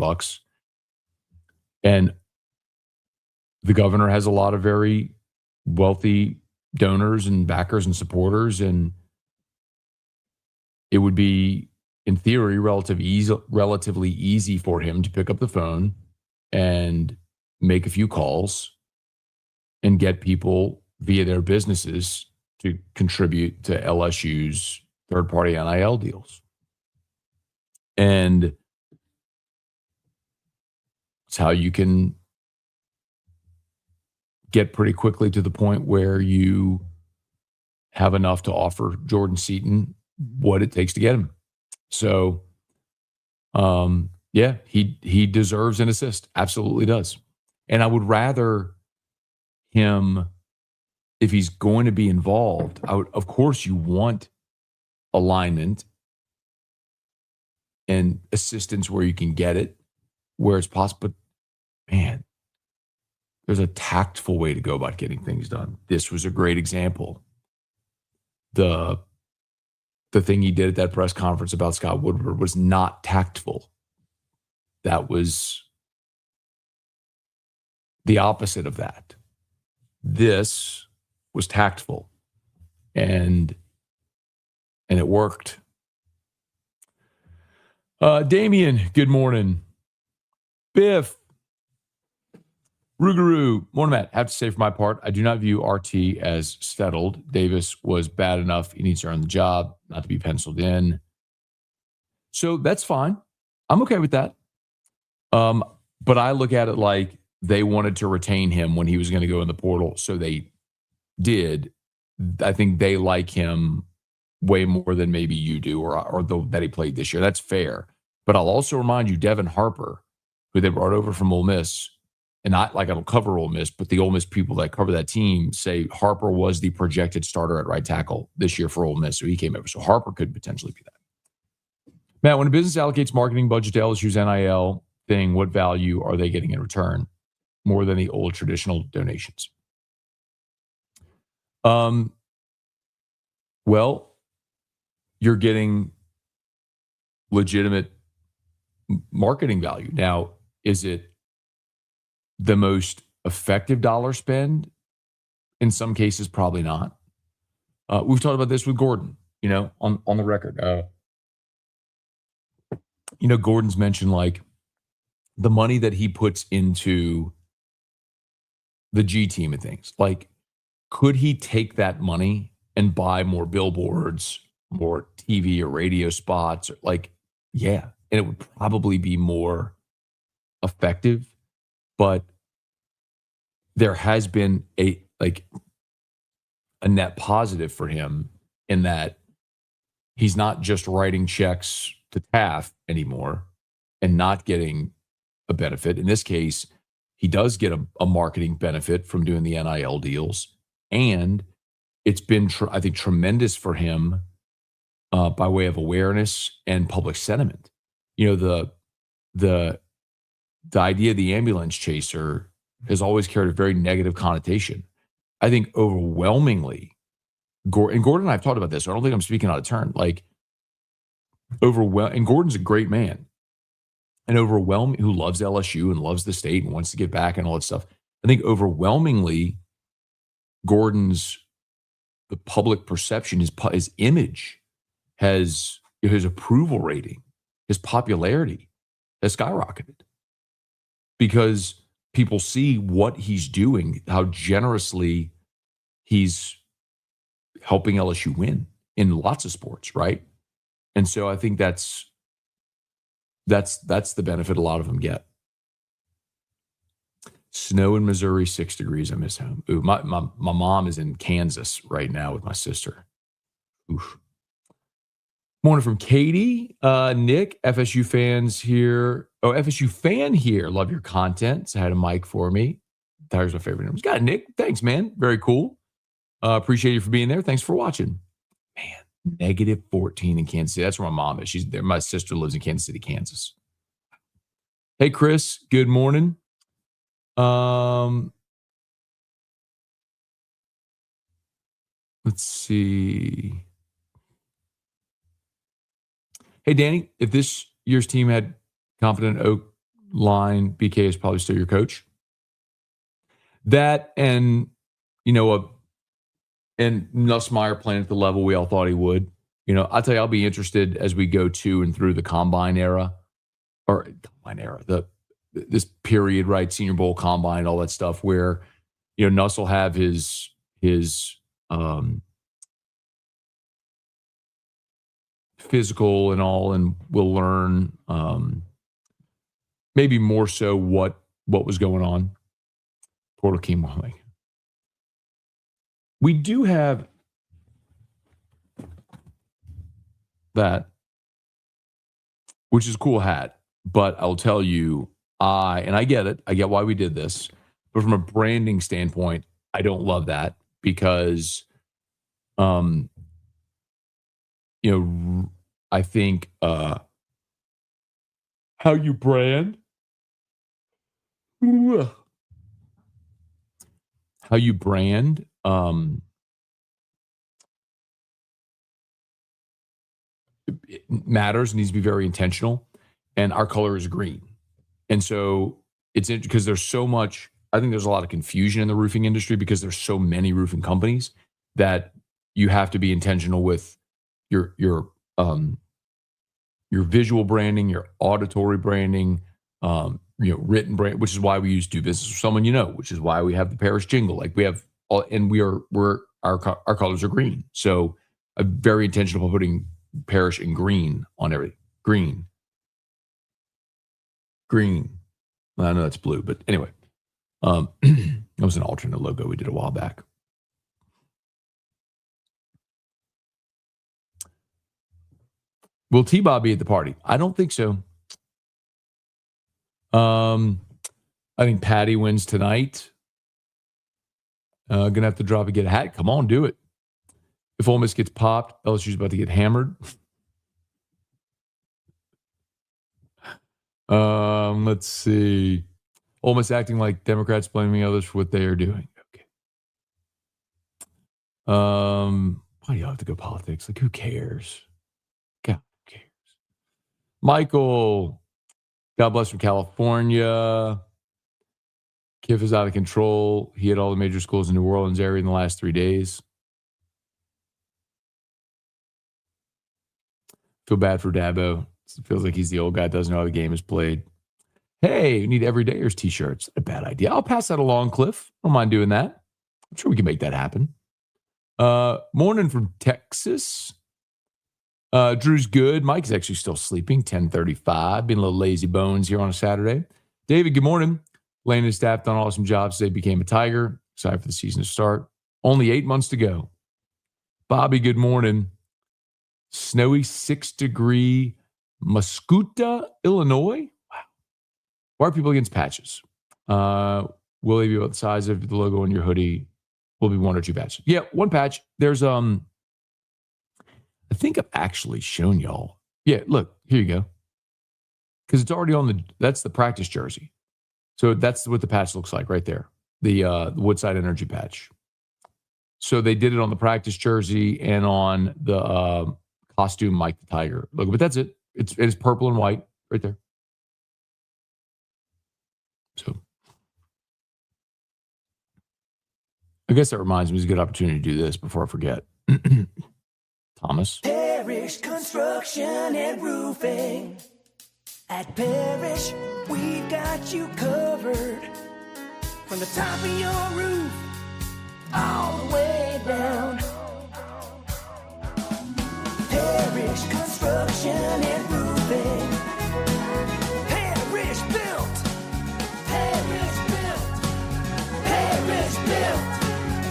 And the governor has a lot of very wealthy donors and backers and supporters, and it would be, in theory, relatively easy for him to pick up the phone and make a few calls and get people via their businesses to contribute to LSU's third-party NIL deals. And it's how you can get pretty quickly to the point where you have enough to offer Jordan Seaton what it takes to get him. So, yeah, he deserves an assist. Absolutely does. And I would rather him, if he's going to be involved, of course you want alignment and assistance where you can get it, where it's possible. But man, there's a tactful way to go about getting things done. This was a great example. The thing he did at that press conference about Scott Woodward was not tactful. That was the opposite of that. This was tactful, and it worked. Damien, good morning. Biff, Rougarou, morning, Matt. Have to say for my part, I do not view RT as settled. Davis was bad enough. He needs to earn the job, not to be penciled in. So that's fine. I'm okay with that. But I look at it like they wanted to retain him when he was going to go in the portal. So they did. I think they like him way more than maybe you do or that he played this year. That's fair. But I'll also remind you, Devin Harper, who they brought over from Ole Miss, and not like I don't cover Ole Miss, but the Ole Miss people that cover that team say Harper was the projected starter at right tackle this year for Ole Miss. So he came over. So Harper could potentially be that. Matt, when a business allocates marketing budget to LSU's NIL thing, what value are they getting in return? More than the old traditional donations. Well, you're getting legitimate marketing value. Now, is it the most effective dollar spend? In some cases, probably not. We've talked about this with Gordon, on the record. Gordon's mentioned like the money that he puts into the G team and things. Like, could he take that money and buy more billboards, more TV or radio spots? Yeah. And it would probably be more effective. But there has been a net positive for him in that he's not just writing checks to Taft anymore and not getting a benefit. In this case, he does get a marketing benefit from doing the NIL deals. And it's been, I think, tremendous for him by way of awareness and public sentiment. The idea of the ambulance chaser has always carried a very negative connotation. I think overwhelmingly, and Gordon and I have talked about this, so I don't think I'm speaking out of turn. And Gordon's a great man. And who loves LSU and loves the state and wants to get back and all that stuff. I think overwhelmingly, the public perception, his image, his approval rating, his popularity has skyrocketed because people see what he's doing, how generously he's helping LSU win in lots of sports, right? And so I think that's the benefit a lot of them get. Snow in Missouri, 6 degrees. I miss home. Ooh, my mom is in Kansas right now with my sister. Oof. Morning from Katie. Nick, FSU fans here. Oh, FSU fan here. Love your content. So I had a mic for me. Tyler's my favorite name. Got it, Nick. Thanks, man. Very cool. Appreciate you for being there. Thanks for watching. Man, -14 in Kansas City. That's where my mom is. She's there. My sister lives in Kansas City, Kansas. Hey, Chris. Good morning. Let's see. Hey, Danny, if this year's team had confident Oak line, BK is probably still your coach. That and, and Nussmeier playing at the level we all thought he would. I'll tell you, I'll be interested as we go to and through the combine era, this period, right? Senior Bowl, combine, all that stuff, where Nuss will have his physical and all, and we'll learn maybe more so what was going on. Portal Keem. We do have that, which is a cool hat, but I'll tell you, I get it. I get why we did this, but from a branding standpoint, I don't love that because, I think how you brand, it matters, needs to be very intentional, and our color is green. And so it's because there's so much, I think there's a lot of confusion in the roofing industry because there's so many roofing companies that you have to be intentional with your visual branding, your auditory branding, written brand, which is why we use Do Business with Someone You Know, which is why we have the Parish jingle. Like we have all, and our colors are green. So I'm very intentional about putting Parish and green on everything. Green. Well, I know that's blue, but anyway, that was an alternate logo we did a while back. Will T-Bob be at the party? I don't think so. I think Patty wins tonight. Gonna have to drop and get a hat. Come on, do it. If Ole Miss gets popped, LSU's about to get hammered. Let's see. Ole Miss acting like Democrats blaming others for what they are doing. Okay. Why do you have to go politics? Like, who cares? God, who cares? Michael, God bless, from California. Kiff is out of control. He had all the major schools in New Orleans area in the last 3 days. Feel bad for Dabo. It feels like he's the old guy, doesn't know how the game is played. Hey, we need everydayers t-shirts. Not a bad idea. I'll pass that along, Cliff. Don't mind doing that. I'm sure we can make that happen. Morning from Texas. Drew's good. Mike's actually still sleeping. 10:35. Being a little lazy bones here on a Saturday. David, good morning. Lane and his staff done an awesome job since they became a Tiger. Excited for the season to start. Only 8 months to go. Bobby, good morning. Snowy 6-degree Muscuta, Illinois. Wow. Why are people against patches? Will they be about the size of the logo on your hoodie? Will be 1 or 2 patches. Yeah, 1 patch. There's I think I've actually shown y'all. Yeah, look, here you go. Because it's already on that's the practice jersey. So that's what the patch looks like right there. The Woodside Energy patch. So they did it on the practice jersey and on the costume Mike the Tiger logo. But that's it. It's purple and white right there. So I guess that reminds me, it's a good opportunity to do this before I forget. Thomas. Parish Construction and Roofing. At Parish, we've got you covered. From the top of your roof, all the way down. Parish Construction and Roofing. Parish built. Parish built. Parish built.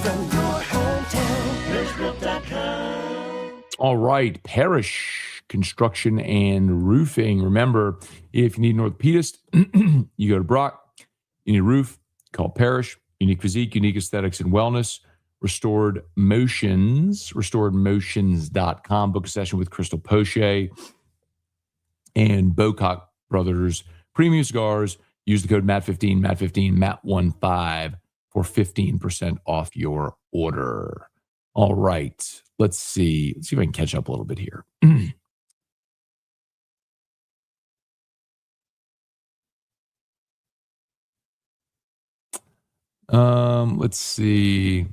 From your hometown. ParishBuilt.com. All right, Parish Construction and Roofing. Remember, if you need an orthopedist, you go to Brock. You need a roof, call Parish. Unique physique, unique aesthetics, and wellness. restoredmotions.com. Book a session with Crystal Poche and Bocock Brothers Premium Cigars. Use the code MAT15, MAT15, MAT15 for 15% off your order. All right. Let's see. Let's see if I can catch up a little bit here. Let's see.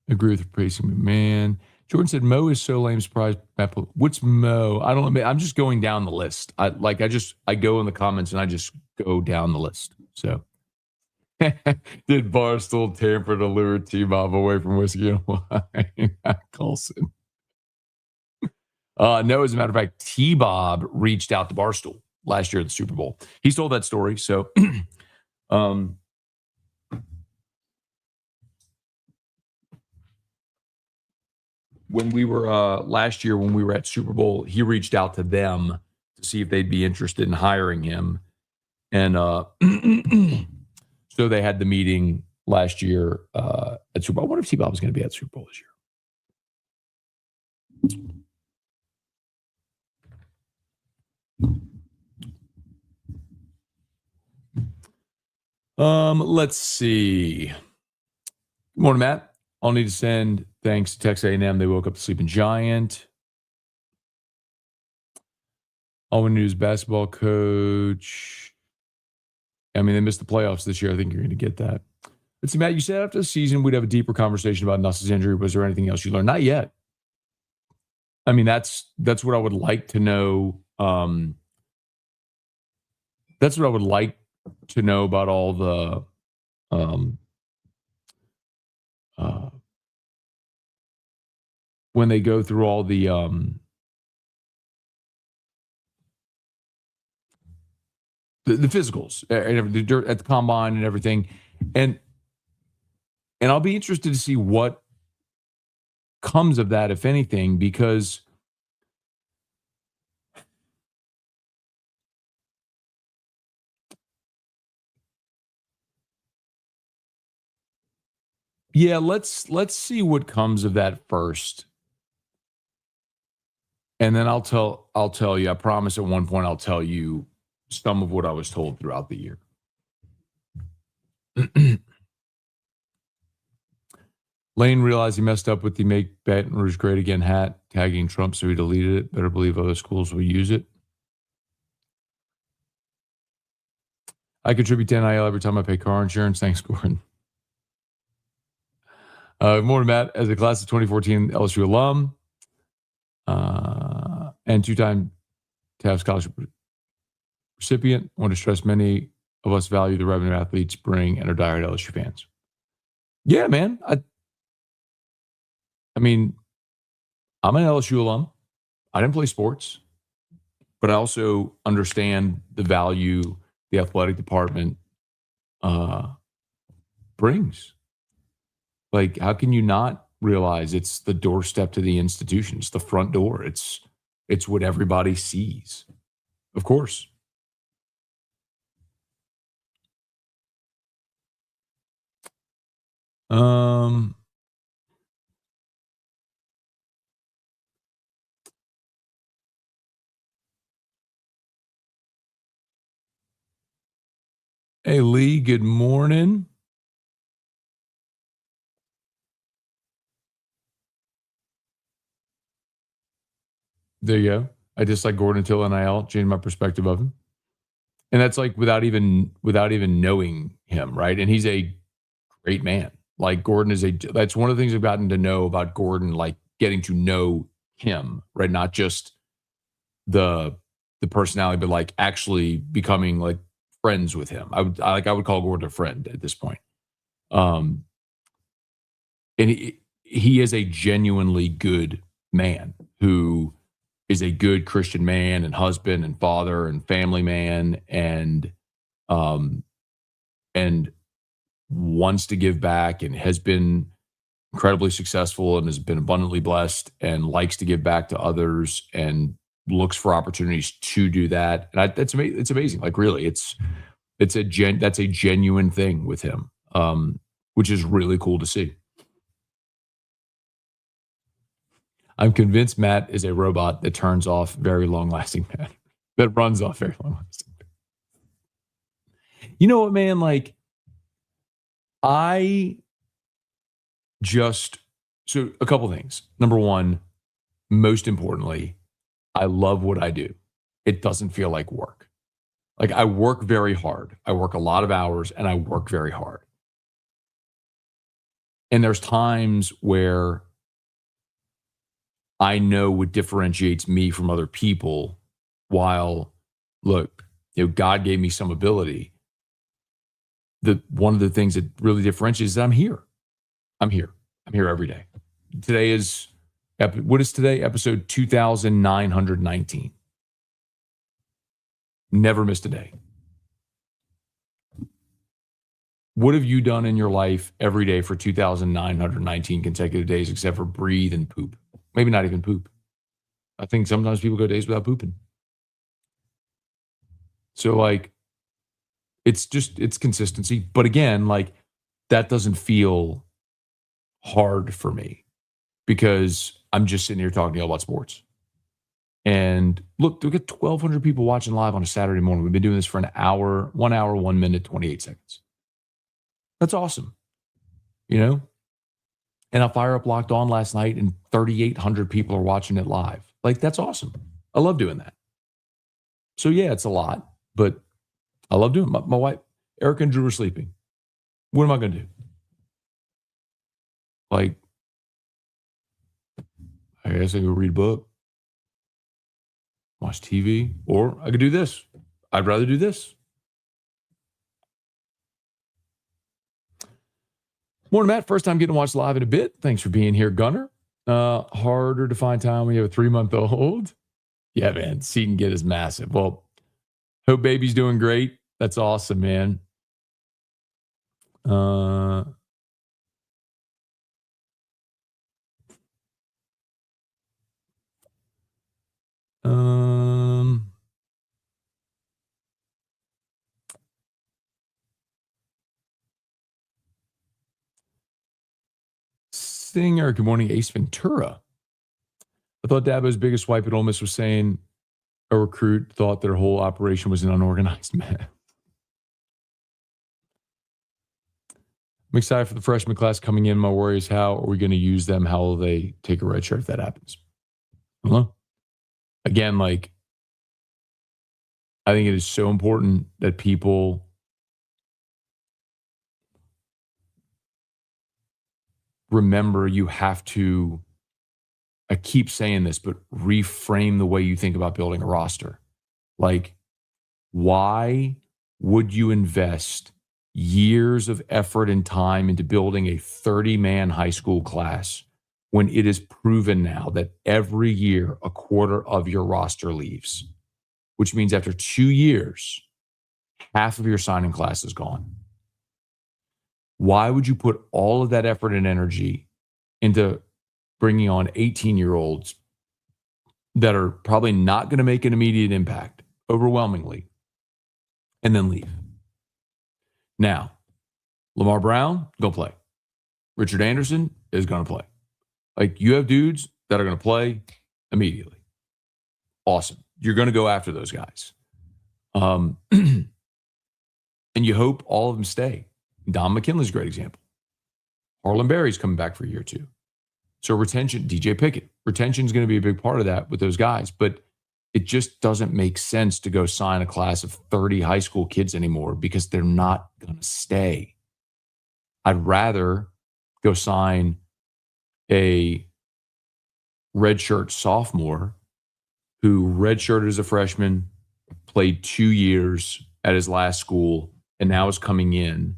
Agree with replacing McMahon. Jordan said Mo is so lame. Surprised. What's Mo? I don't know. I'm just going down the list. I go in the comments and I just go down the list. So did Barstool tamper to lure T-Bob away from whiskey and wine? Colson. No, as a matter of fact, T-Bob reached out to Barstool last year at the Super Bowl. He's told that story. So when we were last year, when we were at Super Bowl, he reached out to them to see if they'd be interested in hiring him. And so they had the meeting last year at Super Bowl. I wonder if T-Bob was going to be at Super Bowl this year. Let's see. Good morning, Matt. I'll need to send thanks to Texas A&M. They woke up the sleeping giant. All we need is basketball coach. I mean, they missed the playoffs this year. I think you're going to get that. Let's see, Matt, you said after the season we'd have a deeper conversation about Nuss's injury. Was there anything else you learned? Not yet. I mean, that's what I would like to know. That's what I would like to know about all the when they go through all the physicals at the combine and everything, and I'll be interested to see what comes of that, if anything, because yeah, let's see what comes of that first. And then I'll tell you, I promise at one point I'll tell you some of what I was told throughout the year. Lane realized he messed up with the Make Baton Rouge Great Again hat, tagging Trump, so he deleted it. Better believe other schools will use it. I contribute to NIL every time I pay car insurance. Thanks, Gordon. Good morning, Matt. As a class of 2014 LSU alum, and two-time TAF scholarship recipient, I want to stress many of us value the revenue athletes bring and are diehard LSU fans. Yeah, man. I mean, I'm an LSU alum. I didn't play sports, but I also understand the value the athletic department brings. Like, how can you not realize it's the doorstep to the institution? It's the front door. It's what everybody sees. Of course. Hey, Lee, good morning. There you go. I dislike Gordon until NIL, changed my perspective of him. And that's like without even knowing him, right? And he's a great man. Like Gordon that's one of the things I've gotten to know about Gordon, like getting to know him, right? Not just the personality, but like actually becoming like friends with him. I would call Gordon a friend at this point. And he is a genuinely good man who is a good Christian man and husband and father and family man and wants to give back and has been incredibly successful and has been abundantly blessed and likes to give back to others and looks for opportunities to do that. And it's amazing. Like really, that's a genuine thing with him. which is really cool to see. I'm convinced Matt is a robot that turns off very long-lasting battery, that runs off very long-lasting. You know what, man? Like, I just so a couple things. Number one, most importantly, I love what I do. It doesn't feel like work. Like, I work very hard. I work a lot of hours and I work very hard. And there's times where I know what differentiates me from other people. While, look, God gave me some ability. One of the things that really differentiates is that I'm here. I'm here every day. Today is, what is today? Episode 2919. Never missed a day. What have you done in your life every day for 2,919 consecutive days except for breathe and poop? Maybe not even poop. I think sometimes people go days without pooping. So, like, it's consistency. But again, like, that doesn't feel hard for me because I'm just sitting here talking to you about sports. And look, we got 1,200 people watching live on a Saturday morning. We've been doing this for 1 hour, 1 minute, 28 seconds. That's awesome. And I fire up Locked On last night and 3,800 people are watching it live. Like, that's awesome. I love doing that. So yeah, it's a lot, but I love doing it. My wife, Erica and Drew are sleeping. What am I going to do? Like, I guess I could read a book, watch TV, or I could do this. I'd rather do this. Morning, Matt. First time getting to watch live in a bit. Thanks for being here, Gunner. Harder to find time when you have a 3-month-old. Yeah, man. Seaton get is massive. Well, hope baby's doing great. That's awesome, man. Singer, good morning, Ace Ventura. I thought Dabo's biggest swipe at Ole Miss was saying a recruit thought their whole operation was an unorganized mess. I'm excited for the freshman class coming in. My worry is how are we going to use them? How will they take a red shirt if that happens? I don't know. Again, like, I think it is so important that people remember you have to, I keep saying this, but reframe the way you think about building a roster. Like, why would you invest years of effort and time into building a 30-man high school class when it is proven now that every year a quarter of your roster leaves, which means after 2 years, half of your signing class is gone? Why would you put all of that effort and energy into bringing on 18-year-olds that are probably not going to make an immediate impact, overwhelmingly, and then leave? Now, Lamar Brown, going to play. Richard Anderson is going to play. Like, you have dudes that are going to play immediately. Awesome. You're going to go after those guys. And you hope all of them stay. Don McKinley's a great example. Harlan Berry's coming back for a year or two. So retention, DJ Pickett, retention is going to be a big part of that with those guys. But it just doesn't make sense to go sign a class of 30 high school kids anymore because they're not going to stay. I'd rather go sign a redshirt sophomore who redshirted as a freshman, played 2 years at his last school, and now is coming in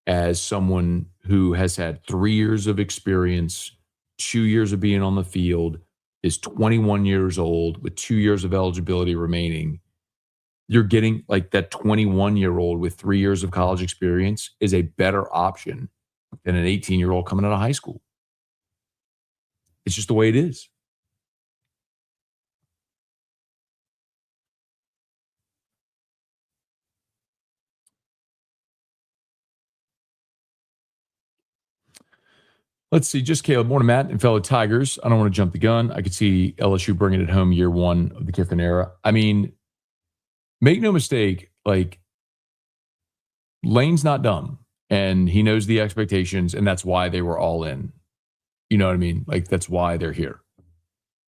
as someone who has had 3 years of experience, 2 years of being on the field, is 21 years old with 2 years of eligibility remaining. You're getting, like, that 21-year-old with 3 years of college experience is a better option than an 18-year-old coming out of high school. It's just the way it is. Let's see. Just Caleb. Morning, Matt and fellow Tigers. I don't want to jump the gun. I could see LSU bringing it home year one of the Kiffin era. I mean, make no mistake, like, Lane's not dumb, and he knows the expectations, and that's why they were all in. You know what I mean? Like, that's why they're here.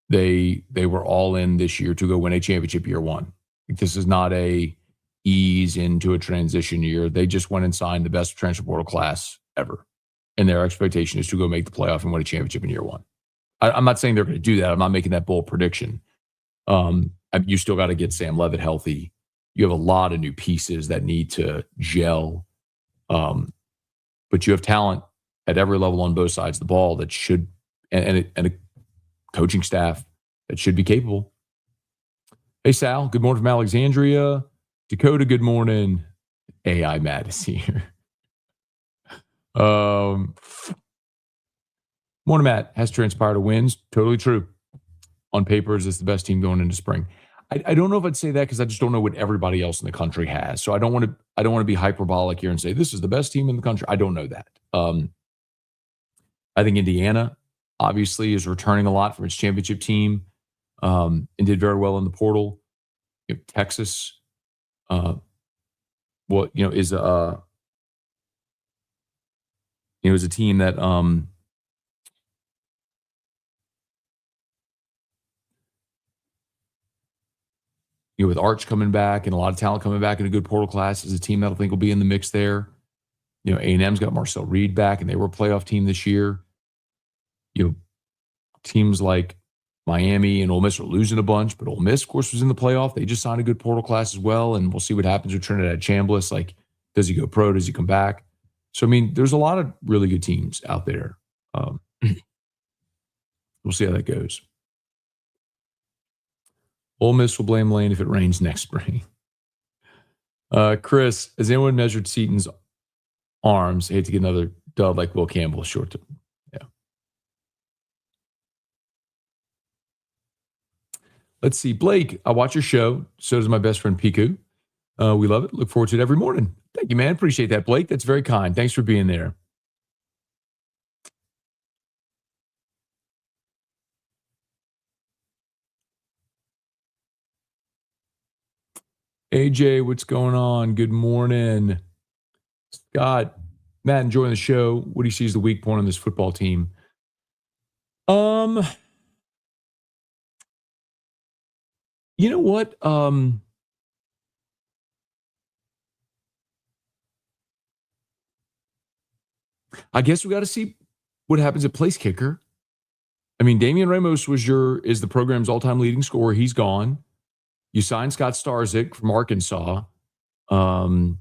They were all in this year to go win a championship year one. This is not a ease into a transition year. They just went and signed the best transfer portal class ever. And their expectation is to go make the playoff and win a championship in year one. I'm not saying they're going to do that. I'm not making that bold prediction. You still got to get Sam Levitt healthy. You have a lot of new pieces that need to gel. But you have talent at every level on both sides of the ball that should, and a coaching staff that should be capable. Hey, Sal, good morning from Alexandria. Dakota, good morning. AI Matt is here. Morning, Matt. Has transpired to wins. Totally true. On paper, is this the best team going into spring? I don't know if I'd say that because I just don't know what everybody else in the country has. So I don't want to be hyperbolic here and say this is the best team in the country. I don't know that. I think Indiana obviously is returning a lot from its championship team and did very well in the portal. Texas, is a team that with Arch coming back and a lot of talent coming back in a good portal class, is a team that I think will be in the mix there. A&M's got Marcel Reed back, and they were a playoff team this year. Teams like Miami and Ole Miss are losing a bunch, but Ole Miss, of course, was in the playoff. They just signed a good portal class as well, and we'll see what happens with Trinidad Chambliss. Like, does he go pro? Does he come back? So, I mean, there's a lot of really good teams out there. We'll see how that goes. Ole Miss will blame Lane if it rains next spring. Chris, has anyone measured Seaton's arms? I hate to get another dud like Will Campbell short term. Yeah. Let's see. Blake, I watch your show. So does my best friend Piku. We love it. Look forward to it every morning. Thank you, man. Appreciate that, Blake. That's very kind. Thanks for being there. AJ, what's going on? Good morning. Scott, Matt, enjoying the show. What do you see as the weak point on this football team? You know what? I guess we got to see what happens at place kicker. I mean, Damian Ramos is the program's all-time leading scorer. He's gone. You signed Scott Starzik from Arkansas. Burrell's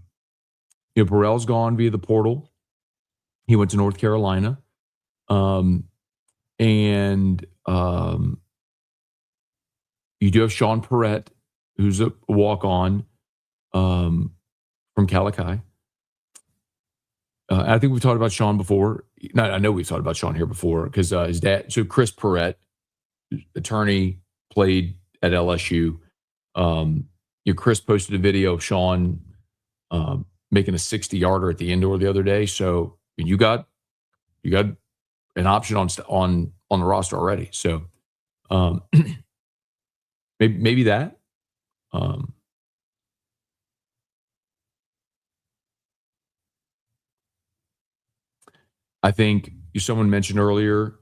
gone via the portal. He went to North Carolina. You do have Sean Perrette, who's a walk-on from Calicut. I think we've talked about Sean before. No, I know we've talked about Sean here before because his dad. So Chris Perrette, attorney, played at LSU. Chris posted a video of Sean making a 60-yarder at the indoor the other day. So you got an option on the roster already. So maybe that. I think someone mentioned earlier,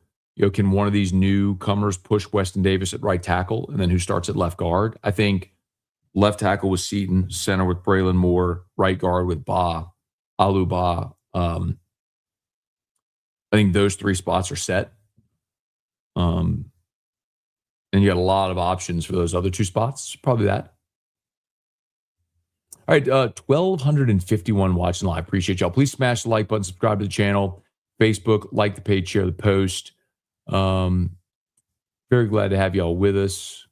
can one of these newcomers push Weston Davis at right tackle, and then who starts at left guard? I think left tackle with Seaton, center with Braylon Moore, right guard with Alu Ba. I think those three spots are set. And you got a lot of options for those other two spots. Probably that. All right, 1,251 watching live. Appreciate y'all. Please smash the like button, subscribe to the channel. Facebook, like the page, share the post. Very glad to have y'all with us.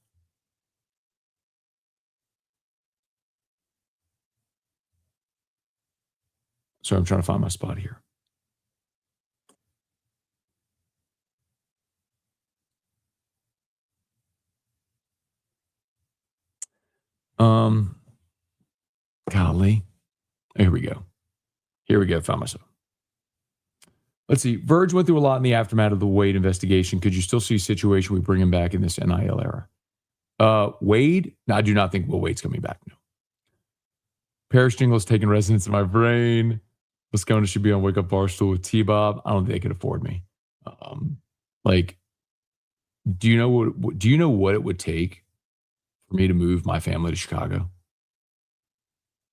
Sorry, I'm trying to find my spot here. Golly. Here we go. Found myself. Let's see. Verge went through a lot in the aftermath of the Wade investigation. Could you still see a situation we bring him back in this NIL era? Wade? No, I do not think Will Wade's coming back. No. Parrish Jingle's taking residence in my brain. Scone should be on Wake Up Barstool with T-Bob. I don't think they could afford me. Do you know what it would take for me to move my family to Chicago?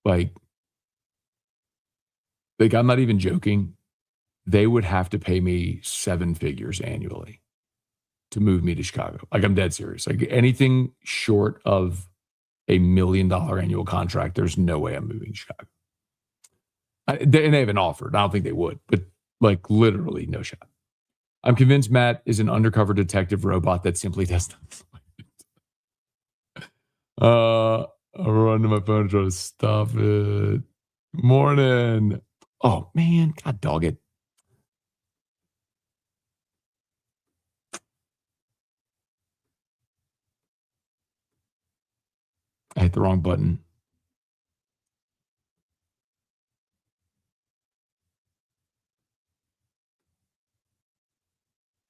Like I'm not even joking. They would have to pay me 7 figures annually to move me to Chicago. Like, I'm dead serious. Like, anything short of $1 million annual contract, there's no way I'm moving to Chicago. They haven't offered. I don't think they would, but like literally no shot. I'm convinced Matt is an undercover detective robot that simply does not. I'll run to my phone and try to stop it. Morning. Oh, man. God dog it. I hit the wrong button.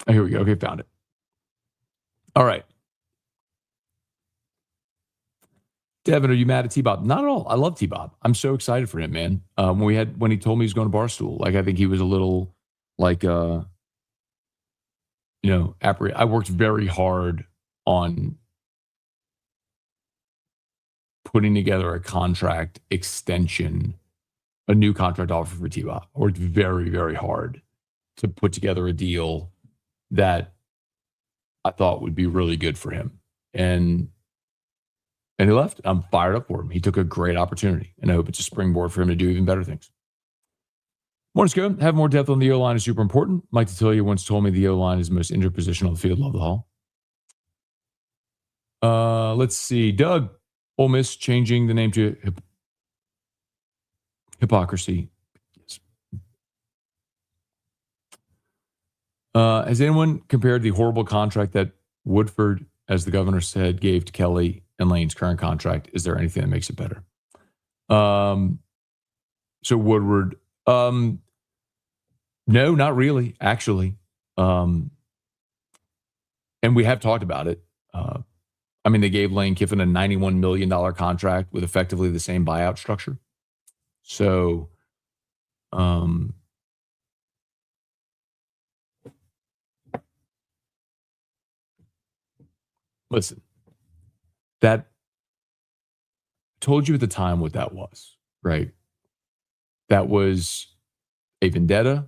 Oh, here we go. Okay, found it. All right. Devin, are you mad at T-Bob? Not at all. I love T-Bob. I'm so excited for him, man. When he told me he was going to Barstool, like, I think he was a little like, I worked very hard on putting together a contract extension, a new contract offer for T-Bob. I worked very, very hard to put together a deal that I thought would be really good for him. And he left. I'm fired up for him. He took a great opportunity, and I hope it's a springboard for him to do even better things. Morning, Scone. Have more depth on the O-line is super important. Mike D'Attilio once told me the O-line is the most injured position on the field. Love the hall. Let's see. Doug, Ole Miss changing the name to hypocrisy. Yes. Has anyone compared the horrible contract that Woodford, as the governor said, gave to Kelly and Lane's current contract? Is there anything that makes it better? So Woodward, no, not really, actually. And we have talked about it. They gave Lane Kiffin a $91 million contract with effectively the same buyout structure. So, listen, that told you at the time what that was, right? That was a vendetta,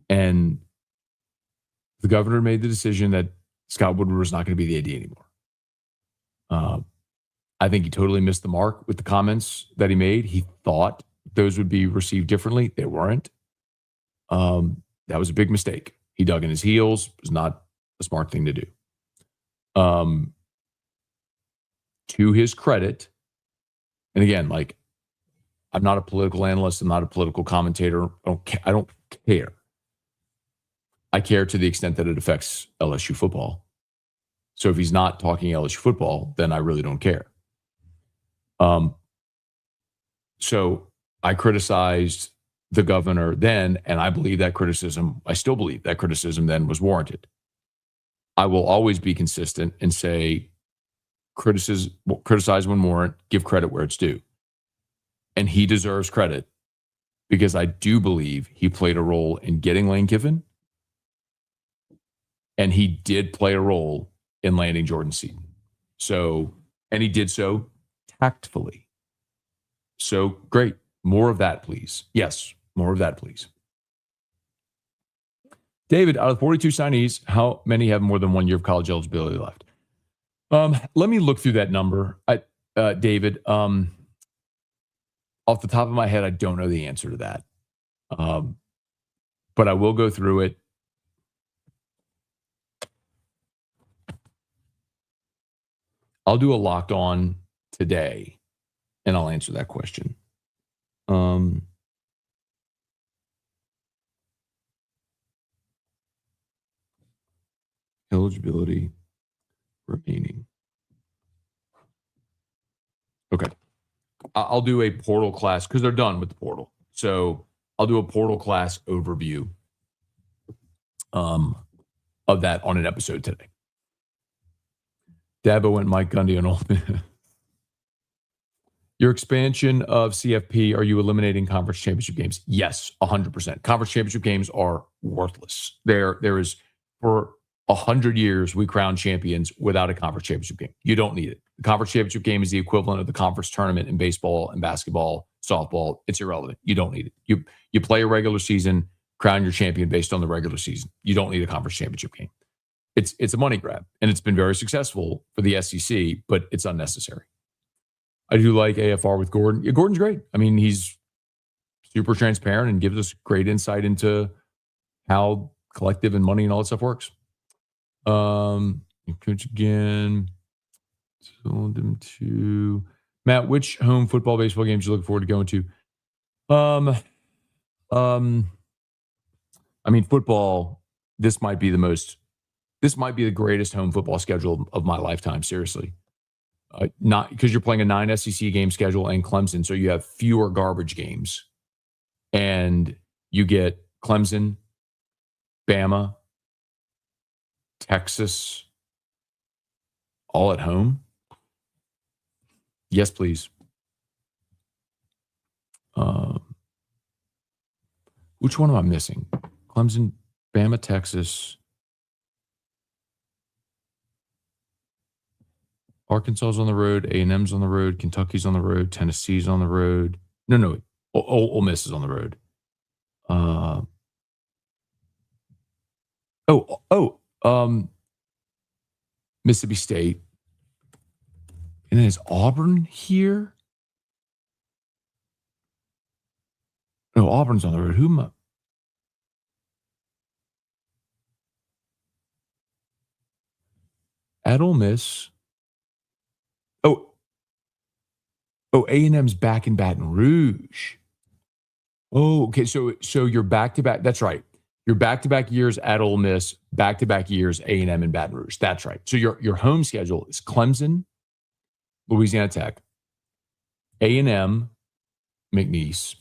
and the governor made the decision that Scott Woodward was not going to be the AD anymore. I think he totally missed the mark with the comments that he made. He thought those would be received differently. They weren't. That was a big mistake. He dug in his heels. It was not a smart thing to do. To his credit, and again, like, I'm not a political analyst. I'm not a political commentator. I don't care. I care to the extent that it affects LSU football. So if he's not talking LSU football, then I really don't care. So I criticized the governor then, and I still believe that criticism then was warranted. I will always be consistent and say criticize when warrant, give credit where it's due. And he deserves credit because I do believe he played a role in getting Lane Kiffin. And he did play a role in landing Jordan Seaton. So, and he did so tactfully. So great. More of that, please. Yes, more of that, please. David, out of 42 signees, how many have more than 1 year of college eligibility left? Let me look through that number. David, off the top of my head, I don't know the answer to that. But I will go through it. I'll do a locked on today, and I'll answer that question. Eligibility remaining. Okay. I'll do a portal class because they're done with the portal. So I'll do a portal class overview of that on an episode today. Dabo went Mike Gundy on all. Your expansion of CFP, are you eliminating conference championship games? Yes, 100%. Conference championship games are worthless. There is, for 100 years, we crowned champions without a conference championship game. You don't need it. The conference championship game is the equivalent of the conference tournament in baseball and basketball, softball. It's irrelevant. You don't need it. You play a regular season, crown your champion based on the regular season. You don't need a conference championship game. It's a money grab, and it's been very successful for the SEC, but it's unnecessary. I do like AFR with Gordon. Yeah, Gordon's great. I mean, he's super transparent and gives us great insight into how collective and money and all that stuff works. Coach again. Told them to Matt. Which home football, baseball games you look forward to going to? I mean, football. This might be the greatest home football schedule of my lifetime. Seriously. Not because you're playing a 9 SEC game schedule and Clemson, so you have fewer garbage games, and you get Clemson, Bama, Texas, all at home. Yes, please. Which one am I missing? Clemson, Bama, Texas. Arkansas's on the road, A&M's on the road, Kentucky's on the road, Tennessee's on the road. No. Ole Miss is on the road. Mississippi State. And then is Auburn here? No, Auburn's on the road. Who am I? At Ole Miss. A&M's back in Baton Rouge. Oh, okay. So you're back-to-back. That's right. You're back-to-back years at Ole Miss, back-to-back years A&M and Baton Rouge. That's right. So your home schedule is Clemson, Louisiana Tech, A&M, McNeese,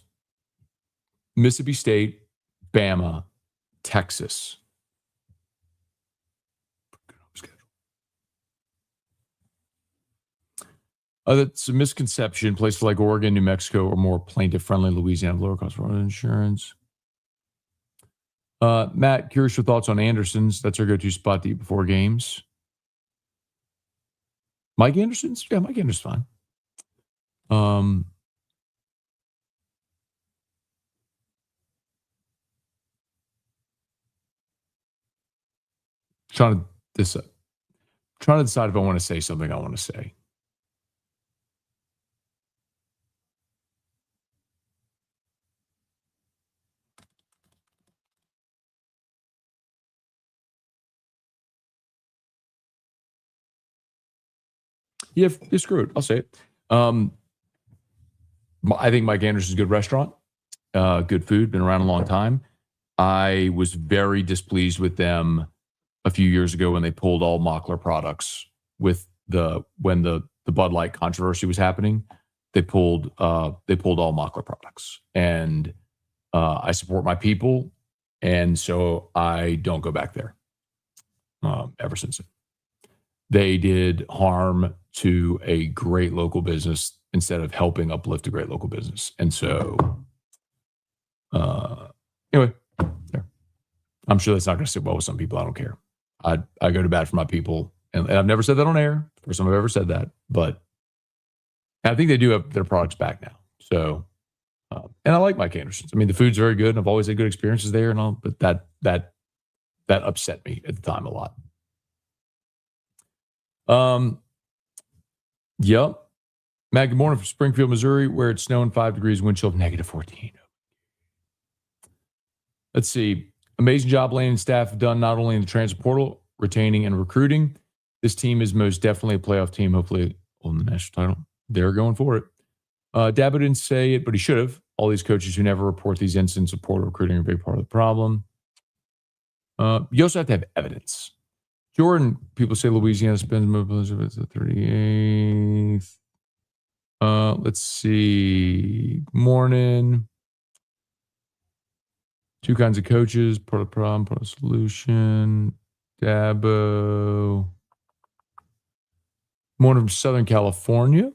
Mississippi State, Bama, Texas. That's a misconception. Places like Oregon, New Mexico are more plaintiff-friendly. Louisiana, lower cost for insurance. Matt, curious your thoughts on Anderson's. That's our go-to spot to eat before games. Mike Anderson's? Yeah, Mike Anderson's fine. Trying to decide if I want to say something I want to say. Yeah, screw it. I'll say it. I think Mike Anderson's a good restaurant, good food, been around a long time. I was very displeased with them a few years ago when they pulled all Mockler products when the Bud Light controversy was happening. They pulled all Mockler products, and I support my people, and so I don't go back there. Ever since they did harm to a great local business instead of helping uplift a great local business. And so, anyway, there. I'm sure that's not going to sit well with some people. I don't care. I go to bat for my people. And I've never said that on air. First time I've ever said that. But I think they do have their products back now. So, and I like Mike Anderson's. I mean, the food's very good. And I've always had good experiences there and all. But that upset me at the time a lot. Yep. Matt, good morning from Springfield, Missouri, where it's snowing 5 degrees, wind chill of -14. Let's see. Amazing job Lane and staff have done not only in the transfer portal, retaining and recruiting. This team is most definitely a playoff team, hopefully on the national title. They're going for it. Dabo didn't say it, but he should have. All these coaches who never report these incidents of portal recruiting are a big part of the problem. You also have to have evidence. Jordan, people say Louisiana spends most of it's the 38th. Let's see. Morning. Two kinds of coaches, part of the problem, part of the solution. Dabo. One from Southern California.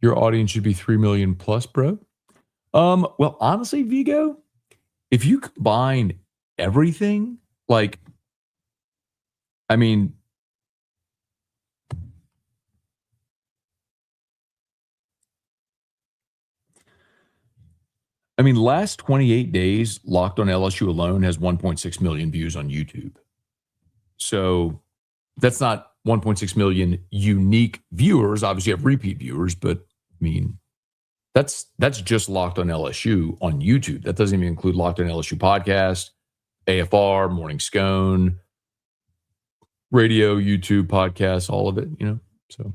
Your audience should be 3 million plus, bro. Well, honestly, Vigo, if you combine everything, like, I mean, last 28 days, Locked on LSU alone has 1.6 million views on YouTube. So that's not 1.6 million unique viewers. Obviously, you have repeat viewers, but I mean, that's just Locked on LSU on YouTube. That doesn't even include Locked on LSU podcast, AFR, Morning Scone, radio, YouTube, podcasts, all of it, So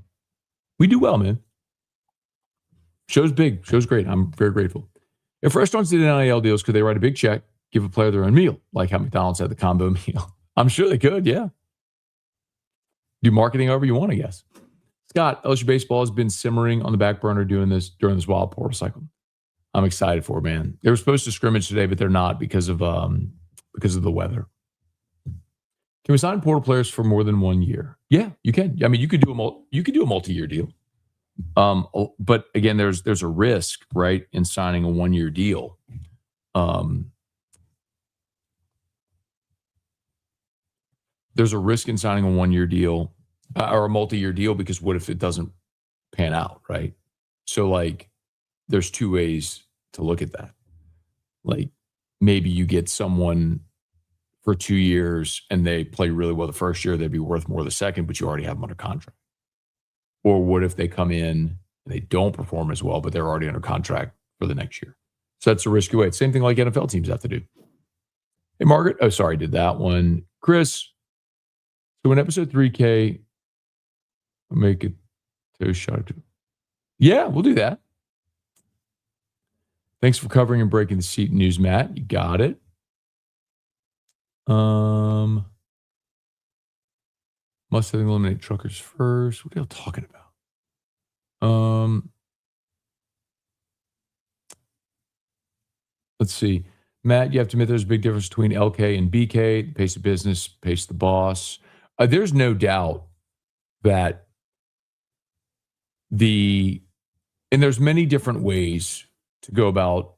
we do well, man. Show's big. Show's great. I'm very grateful. If restaurants did NIL deals, could they write a big check, give a player their own meal, like how McDonald's had the combo meal? I'm sure they could, yeah. Do marketing however you want, I guess. Scott, LSU baseball has been simmering on the back burner doing this during this wild portal cycle. I'm excited for it, man. They were supposed to scrimmage today, but they're not because of the weather. Can we sign portal players for more than 1 year? Yeah, you can. I mean, you could do a multi-year deal. But again, there's a risk, right, in signing a 1-year deal. There's a risk in signing a 1-year deal or a multi-year deal because what if it doesn't pan out, right? So, like, there's two ways to look at that. Like, maybe you get someone for 2 years and they play really well the first year, they'd be worth more the second, but you already have them under contract. Or what if they come in and they don't perform as well, but they're already under contract for the next year? So that's a risky way. Same thing like NFL teams have to do. Hey, Margaret. Oh, sorry, I did that one. Chris. So in episode 3K, I'll make it to shot. Yeah, we'll do that. Thanks for covering and breaking the Seaton news, Matt. You got it. Must have eliminate truckers first. What are you talking about? Let's see. Matt, you have to admit there's a big difference between LK and BK, pace of business, pace of the boss. There's no doubt that and there's many different ways to go about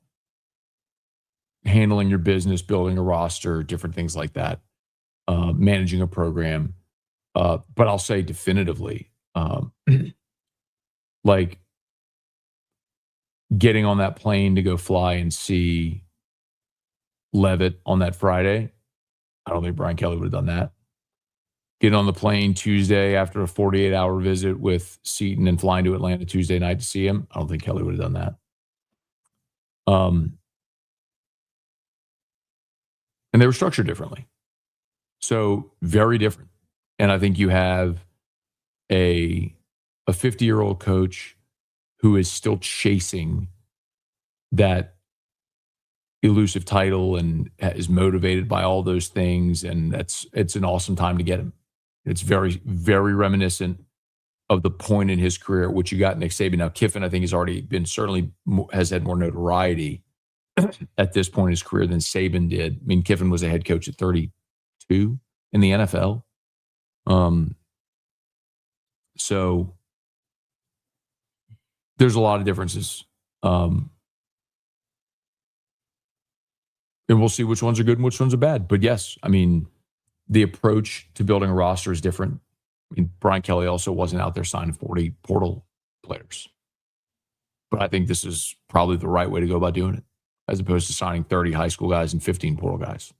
handling your business, building a roster, different things like that, managing a program. But I'll say definitively, like getting on that plane to go fly and see Levitt on that Friday. I don't think Brian Kelly would have done that. Getting on the plane Tuesday after a 48-hour visit with Seaton and flying to Atlanta Tuesday night to see him. I don't think Kelly would have done that. And they were structured differently. So very different. And I think you have a 50-year-old coach who is still chasing that elusive title and is motivated by all those things. And it's an awesome time to get him. It's very, very reminiscent of the point in his career at which you got Nick Saban. Now, Kiffin, I think, has had more notoriety at this point in his career than Saban did. I mean, Kiffin was a head coach at 32 in the NFL. So there's a lot of differences. And we'll see which ones are good and which ones are bad. But yes, I mean, the approach to building a roster is different. I mean, Brian Kelly also wasn't out there signing 40 portal players. But I think this is probably the right way to go about doing it, as opposed to signing 30 high school guys and 15 portal guys.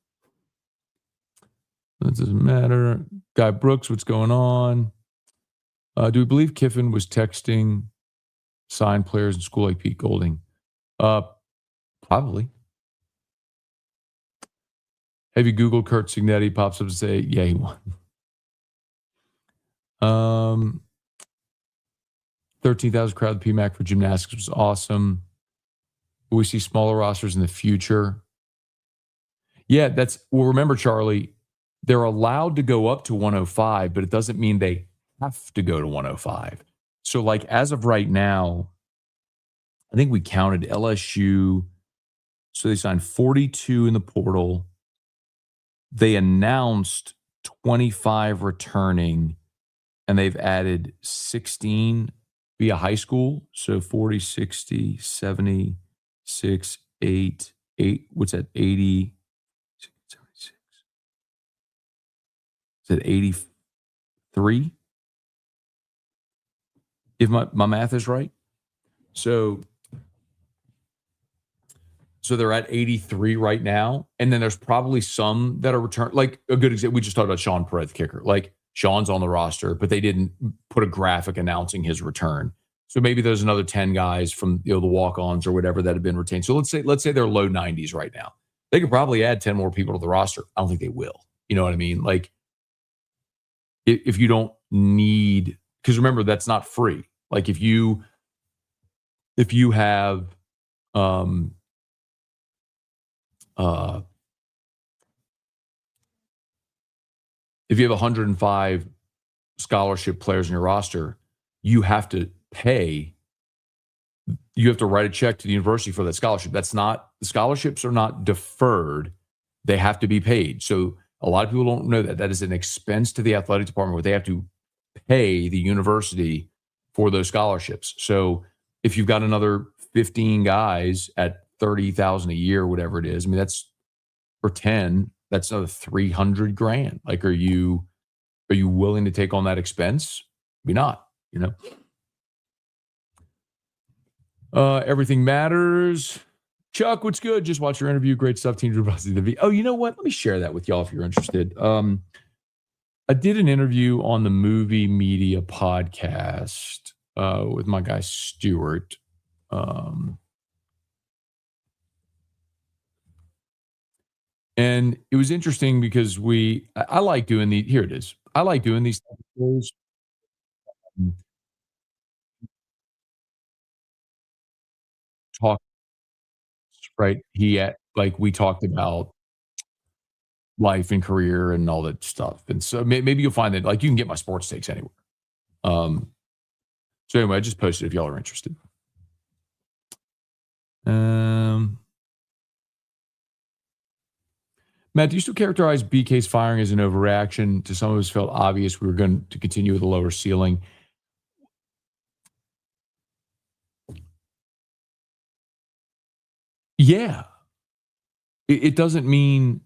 That doesn't matter. Guy Brooks, what's going on? Do we believe Kiffin was texting signed players in school like Pete Golding? Probably. Have you Googled Kurt Signetti? Pops up and say, yeah, he won. 13,000 crowd at PMAC for gymnastics was awesome. Will we see smaller rosters in the future? Yeah, remember, Charlie, they're allowed to go up to 105, but it doesn't mean they have to go to 105. So, like, as of right now, I think we counted LSU, So they signed 42 in the portal. They announced 25 returning, and they've added 16 via high school. So 40, 60, 70, 6, 8, 8. What's that? 80, 76. Is that 83? If my math is right. So they're at 83 right now. And then there's probably some that are returned. Like a good example, we just talked about Sean Perez, kicker. Like Sean's on the roster, but they didn't put a graphic announcing his return. So maybe there's another 10 guys from the walk-ons or whatever that have been retained. So let's say they're low 90s right now. They could probably add 10 more people to the roster. I don't think they will. You know what I mean? Like if you don't need, because remember, that's not free. Like if you have if you have 105 scholarship players in your roster, you have to pay. You have to write a check to the university for that scholarship. The scholarships are not deferred. They have to be paid. So a lot of people don't know that. That is an expense to the athletic department where they have to pay the university for those scholarships. So if you've got another 15 guys at $30,000 a year, whatever it is, I mean, that's for 10, that's another $300,000. Like, are you willing to take on that expense? Maybe not, Everything matters. Chuck, what's good? Just watch your interview. Great stuff. Team Drew. Oh, you know what? Let me share that with y'all if you're interested. I did an interview on the Movie Media podcast with my guy Stuart. And it was interesting because I like doing here it is. I like doing these shows. Talk, right? We talked about life and career and all that stuff. And so maybe you'll find that like you can get my sports takes anywhere. So anyway, I just posted if y'all are interested. Matt, do you still characterize BK's firing as an overreaction? To some of us felt obvious we were going to continue with a lower ceiling. Yeah. It doesn't mean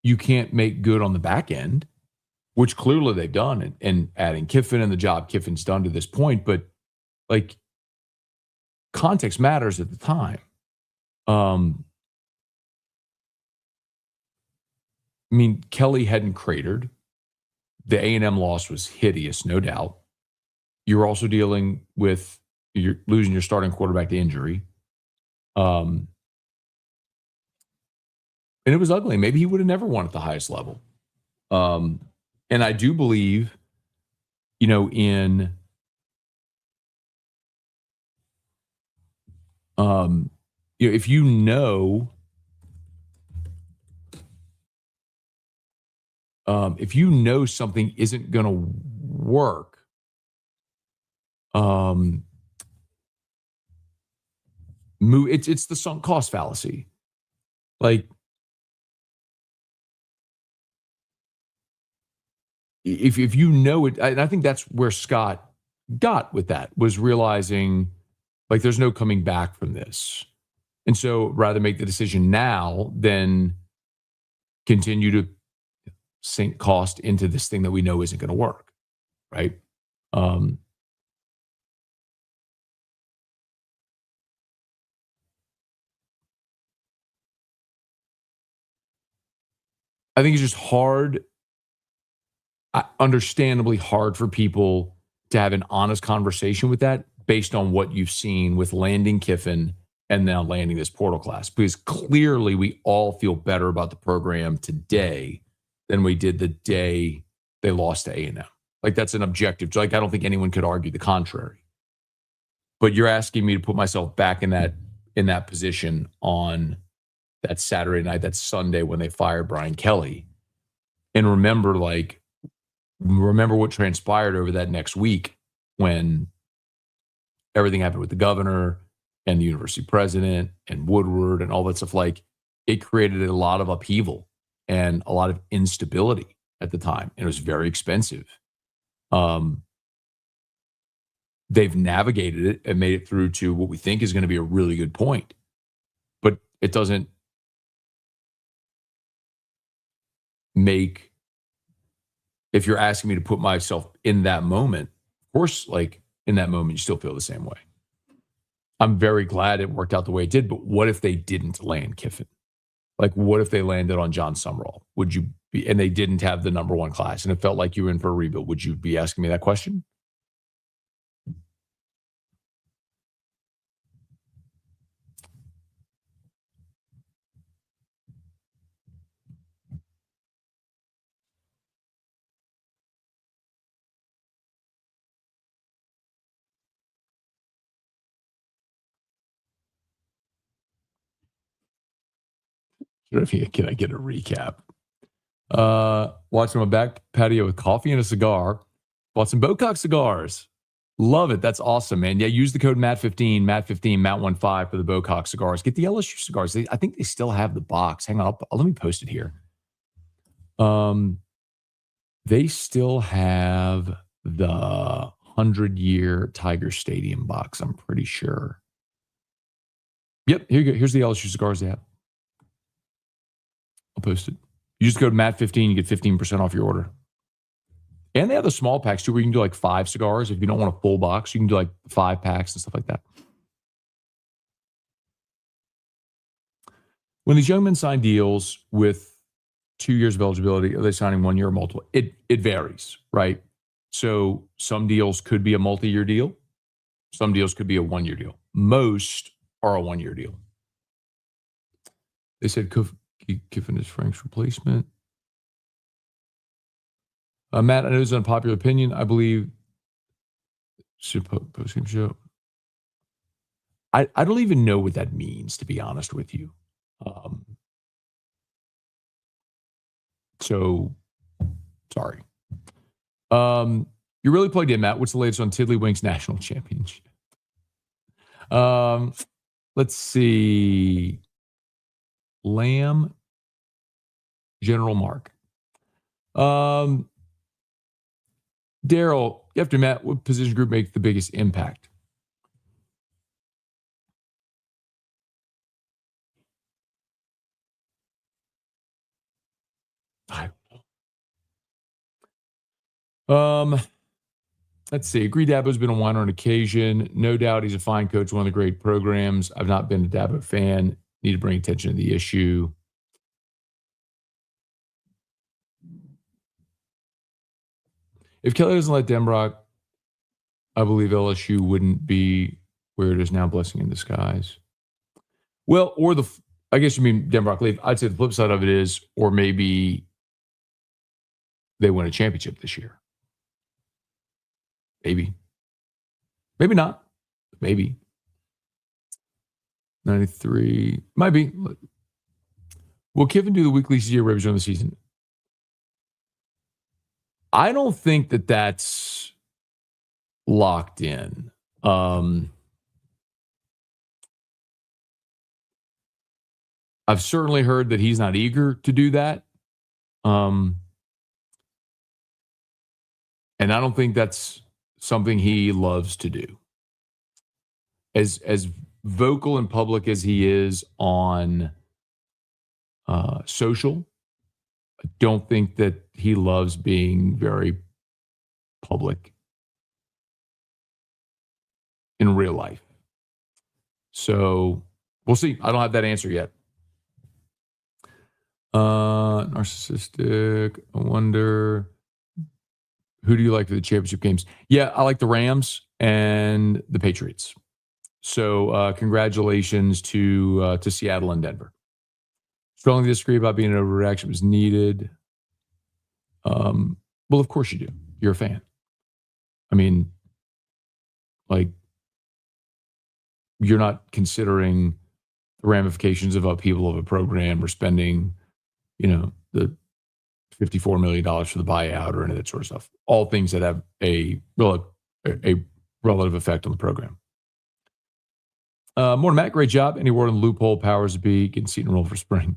you can't make good on the back end, which clearly they've done, and adding Kiffin and the job Kiffin's done to this point. But like context matters at the time. I mean, Kelly hadn't cratered. The A&M loss was hideous, no doubt. You're also dealing with you're losing your starting quarterback to injury. And it was ugly. Maybe he would have never won at the highest level. And I do believe, in if you know something isn't going to work, it's the sunk cost fallacy. Like, if you know it, and I think that's where Scott got with that, was realizing like there's no coming back from this. And so rather make the decision now than continue to sink cost into this thing that we know isn't going to work. Right. I think it's just hard, understandably hard for people to have an honest conversation with that based on what you've seen with landing Kiffin and now landing this portal class, because clearly we all feel better about the program today than we did the day they lost to A&M. Like that's an objective. Like I don't think anyone could argue the contrary. But you're asking me to put myself back in that position on that Saturday night, that Sunday when they fired Brian Kelly, and remember what transpired over that next week when everything happened with the governor, and the university president and Woodward and all that stuff. Like, it created a lot of upheaval and a lot of instability at the time. And it was very expensive. They've navigated it and made it through to what we think is going to be a really good point. But it doesn't make, if you're asking me to put myself in that moment, of course, like in that moment, you still feel the same way. I'm very glad it worked out the way it did, but what if they didn't land Kiffin? Like, what if they landed on John Summerall? Would you be, and they didn't have the number one class and it felt like you were in for a rebuild? Would you be asking me that question? Can I get a recap? Watching my back patio with coffee and a cigar. Bought some Bocock cigars. Love it. That's awesome, man. Yeah, use the code MAT15, MAT15, MAT15 for the Bocock cigars. Get the LSU cigars. I think they still have the box. Hang on, let me post it here. They still have the 100-year Tiger Stadium box, I'm pretty sure. Yep, here you go. Here's the LSU cigars they have. I'll post it. Use the code MAT15, you get 15% off your order. And they have the small packs too, where you can do like 5 cigars. If you don't want a full box, you can do like 5 packs and stuff like that. When these young men sign deals with 2 years of eligibility, are they signing 1 year or multiple? It varies, right? So some deals could be a multi-year deal. Some deals could be a 1 year deal. Most are a 1 year deal. They said Kiffin is Frank's replacement. Matt, I know it's an unpopular opinion. I believe post-game show. I don't even know what that means, to be honest with you. So, sorry. You really plugged in, Matt. What's the latest on Tiddlywinks National Championship? Let's see. Lamb, General Mark. Daryl, after Matt, what position group makes the biggest impact? I don't know. Let's see. Agree Dabo's been a whiner on occasion. No doubt he's a fine coach, one of the great programs. I've not been a Dabo fan. Need to bring attention to the issue. If Kelly doesn't let Denbrock, I believe LSU wouldn't be where it is now, blessing in disguise. Well, or I guess you mean Denbrock leave. I'd say the flip side of it is, or maybe they win a championship this year. Maybe. Maybe not. Maybe. 93. Might be. Will Kiffin do the weekly CJ revision of the season? I don't think that that's locked in. I've certainly heard that he's not eager to do that. And I don't think that's something he loves to do. As vocal and public as he is on social, I don't think that he loves being very public in real life. So we'll see. I don't have that answer yet. Narcissistic. I wonder, who do you like for the championship games? Yeah, I like the Rams and the Patriots. So congratulations to Seattle and Denver. Strongly disagree about being an overreaction was needed. Well, of course you do. You're a fan. I mean, like, you're not considering the ramifications of upheaval of a program or spending, the $54 million for the buyout or any of that sort of stuff. All things that have a relative effect on the program. Morning, Matt. Great job. Any word on loophole powers to be getting Seaton roll for spring?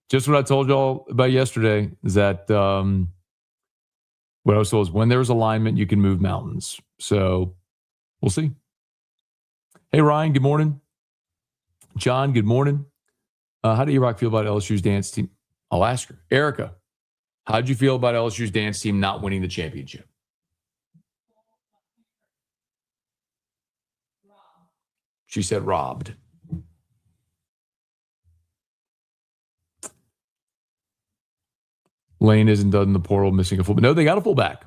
Just what I told y'all about yesterday is that what I was told is when there's alignment, you can move mountains. So we'll see. Hey, Ryan, good morning. John, good morning. How do E-Rock feel about LSU's dance team? I'll ask her. Erica, how did you feel about LSU's dance team not winning the championship? She said robbed. Lane isn't done in the portal, missing a fullback. No, they got a fullback.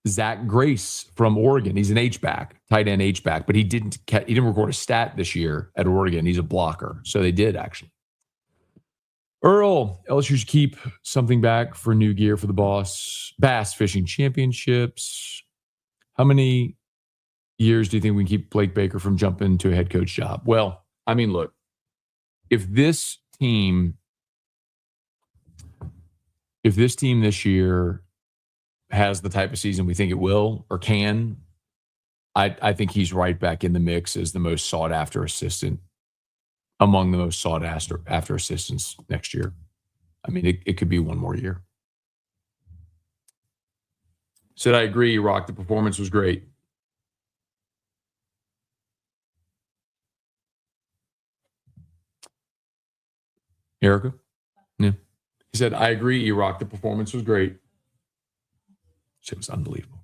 Zach Grace from Oregon. He's an H-back, tight end H-back, but he didn't record a stat this year at Oregon. He's a blocker. So they did, actually. Earl, LSU should keep something back for new gear for the Bass Fishing Championships. How many years do you think we can keep Blake Baker from jumping to a head coach job? Well, I mean, look, if this team this year has the type of season we think it will or can, I think he's right back in the mix as the most sought after assistant, among the most sought after assistants next year. I mean, it could be one more year. Said I agree, Rock. The performance was great. Erica? Yeah. He said, I agree, E-Rock. The performance was great. Shit was unbelievable.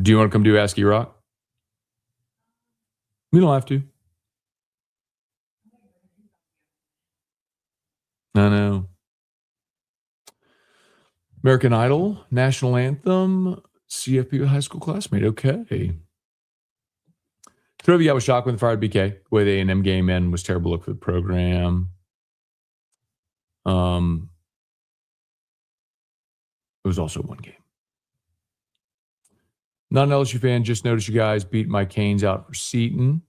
Do you want to come do Ask E-Rock? We don't have to. I know. American Idol, National Anthem, CFP high school classmate. Okay. Trivia, I was shocked when they fired BK. The way the A&M game in was terrible look for the program. It was also one game. Not an LSU fan, just noticed you guys beat my Canes out for Seaton.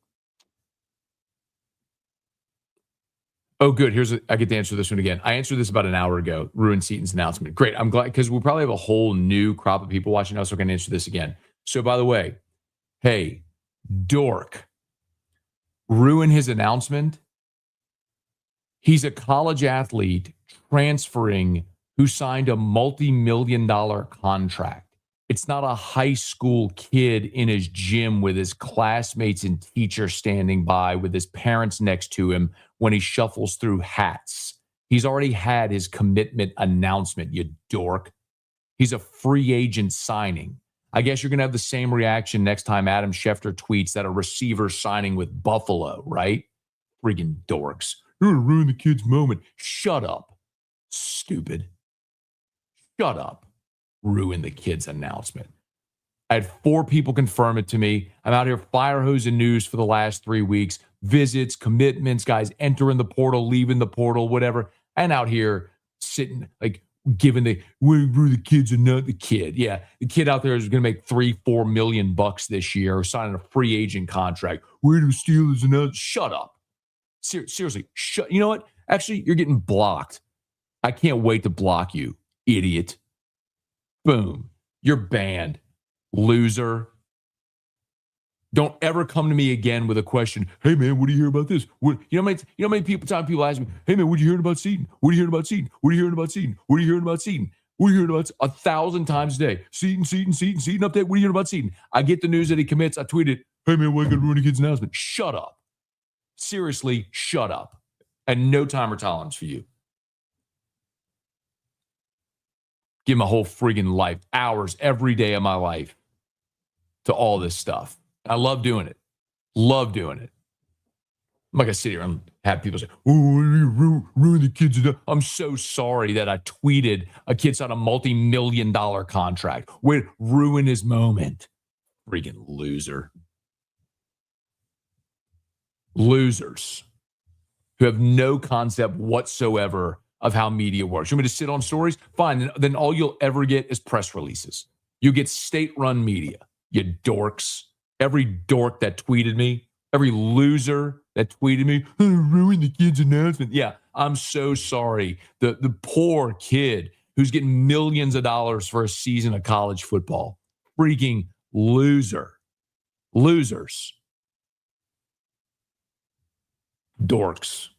Oh, good. I get to answer this one again. I answered this about an hour ago. Ruined Seaton's announcement. Great. I'm glad because we'll probably have a whole new crop of people watching now, so I can answer this again. So, by the way, hey, dork, ruin his announcement. He's a college athlete transferring who signed a multi-million-dollar contract. It's not a high school kid in his gym with his classmates and teachers standing by with his parents next to him when he shuffles through hats. He's already had his commitment announcement, you dork. He's a free agent signing. I guess you're going to have the same reaction next time Adam Schefter tweets that a receiver signing with Buffalo, right? Friggin' dorks. You're going to ruin the kid's moment. Shut up. Stupid. Shut up. Ruin the kid's announcement. I had 4 people confirm it to me. I'm out here fire hosing news for the last 3 weeks. Visits, commitments, guys entering the portal, leaving the portal, whatever. And out here sitting, like, giving the kids another the kid. Yeah, the kid out there is going to make $3-4 million this year, or signing a free agent contract. Where do Steelers another? Shut up. Seriously, shut. You know what? Actually, you're getting blocked. I can't wait to block you, idiot. Boom. You're banned. Loser. Don't ever come to me again with a question. Hey, man, what do you hear about this? What, you know how many people ask me, hey, man, what are you hearing about Seaton? What are you hearing about Seaton? What are you hearing about Seaton? What are you hearing about Seaton? What are you hearing about 1,000 times a day? Seaton update. What are you hearing about Seaton? I get the news that he commits. I tweet it. Hey, man, why got to ruin a kid's announcement? Shut up. Seriously, shut up. And no time or tolerance for you. Give my whole friggin' life, hours every day of my life to all this stuff. I love doing it. Love doing it. I'm not going to sit here and have people say, oh, ruin the kids. I'm so sorry that I tweeted a kid signed a multi-million-dollar contract. Would ruin his moment. Friggin' loser. Losers who have no concept whatsoever of how media works. You want me to sit on stories? Fine. Then all you'll ever get is press releases. You get state-run media, you dorks. Every dork that tweeted me, every loser that tweeted me, ruined the kid's announcement. Yeah, I'm so sorry. The poor kid who's getting millions of dollars for a season of college football. Freaking loser. Losers. Dorks.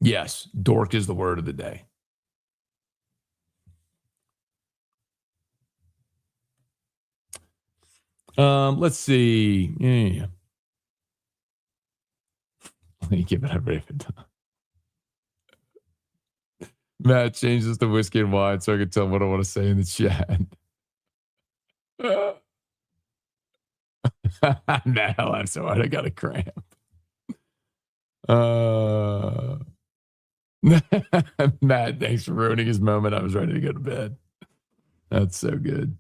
Yes, dork is the word of the day. Let's see. Yeah. Let me give it a Raven. Matt changes to whiskey and wine so I can tell what I want to say in the chat. Now I'm so hard. I got a cramp. Matt, thanks for ruining his moment. I was ready to go to bed. That's so good.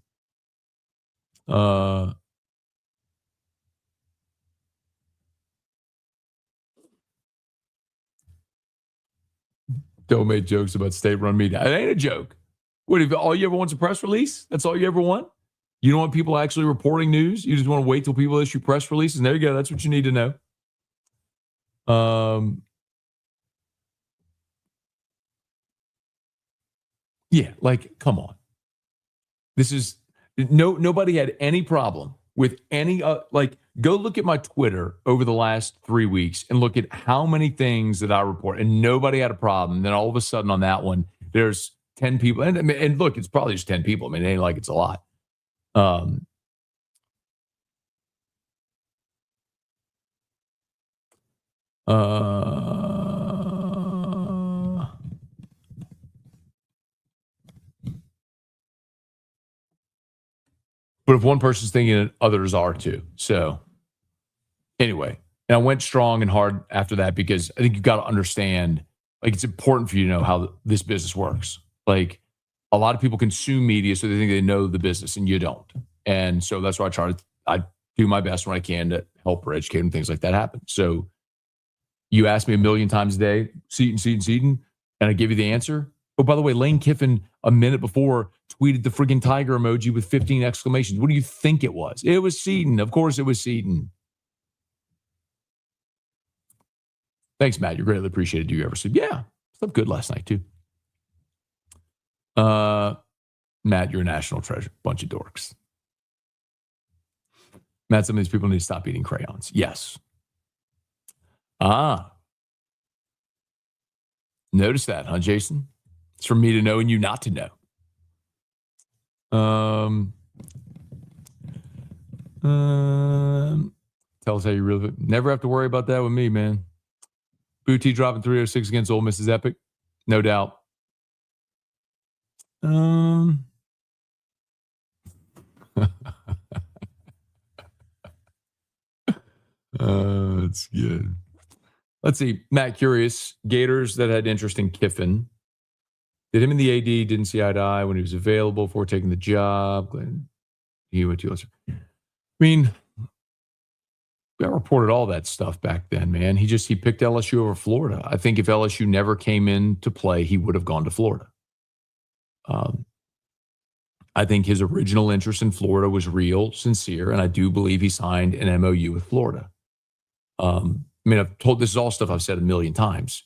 Don't make jokes about state-run media. It ain't a joke. What, if all you ever want's a press release? That's all you ever want? You don't want people actually reporting news? You just want to wait till people issue press releases? And there you go. That's what you need to know. Yeah, like, come on. This is nobody had any problem with any go look at my Twitter over the last 3 weeks and look at how many things that I report, and nobody had a problem. And then all of a sudden on that one, there's 10 people, and look, it's probably just 10 people. I mean, it ain't like it's a lot. But if one person's thinking it, others are too. So anyway, and I went strong and hard after that because I think you've got to understand, like, it's important for you to know how this business works. Like, a lot of people consume media so they think they know the business, and you don't. And so that's why I do my best when I can to help or educate and things like that happen. So you ask me a million times a day, Seaton, and I give you the answer. Oh, by the way, Lane Kiffin a minute before tweeted the friggin' tiger emoji with 15 exclamations. What do you think it was? It was Seaton. Of course it was Seaton. Thanks, Matt. You're greatly appreciated. Do you ever sleep? Yeah, slept good last night too. Matt, you're a national treasure. Bunch of dorks. Matt, some of these people need to stop eating crayons. Yes. Notice that, huh, Jason? It's for me to know and you not to know. Tell us how you really never have to worry about that with me, man. Booty dropping 306 against Ole Miss is epic. No doubt. That's good. Let's see. Matt Curious. Gators that had interest in Kiffin. Did him and the AD didn't see eye to eye when he was available before taking the job. Glad he went to LSU. I mean, I reported all that stuff back then, man. He picked LSU over Florida. I think if LSU never came into play, he would have gone to Florida. I think his original interest in Florida was real, sincere, and I do believe he signed an MOU with Florida. I mean, this is all stuff I've said a million times.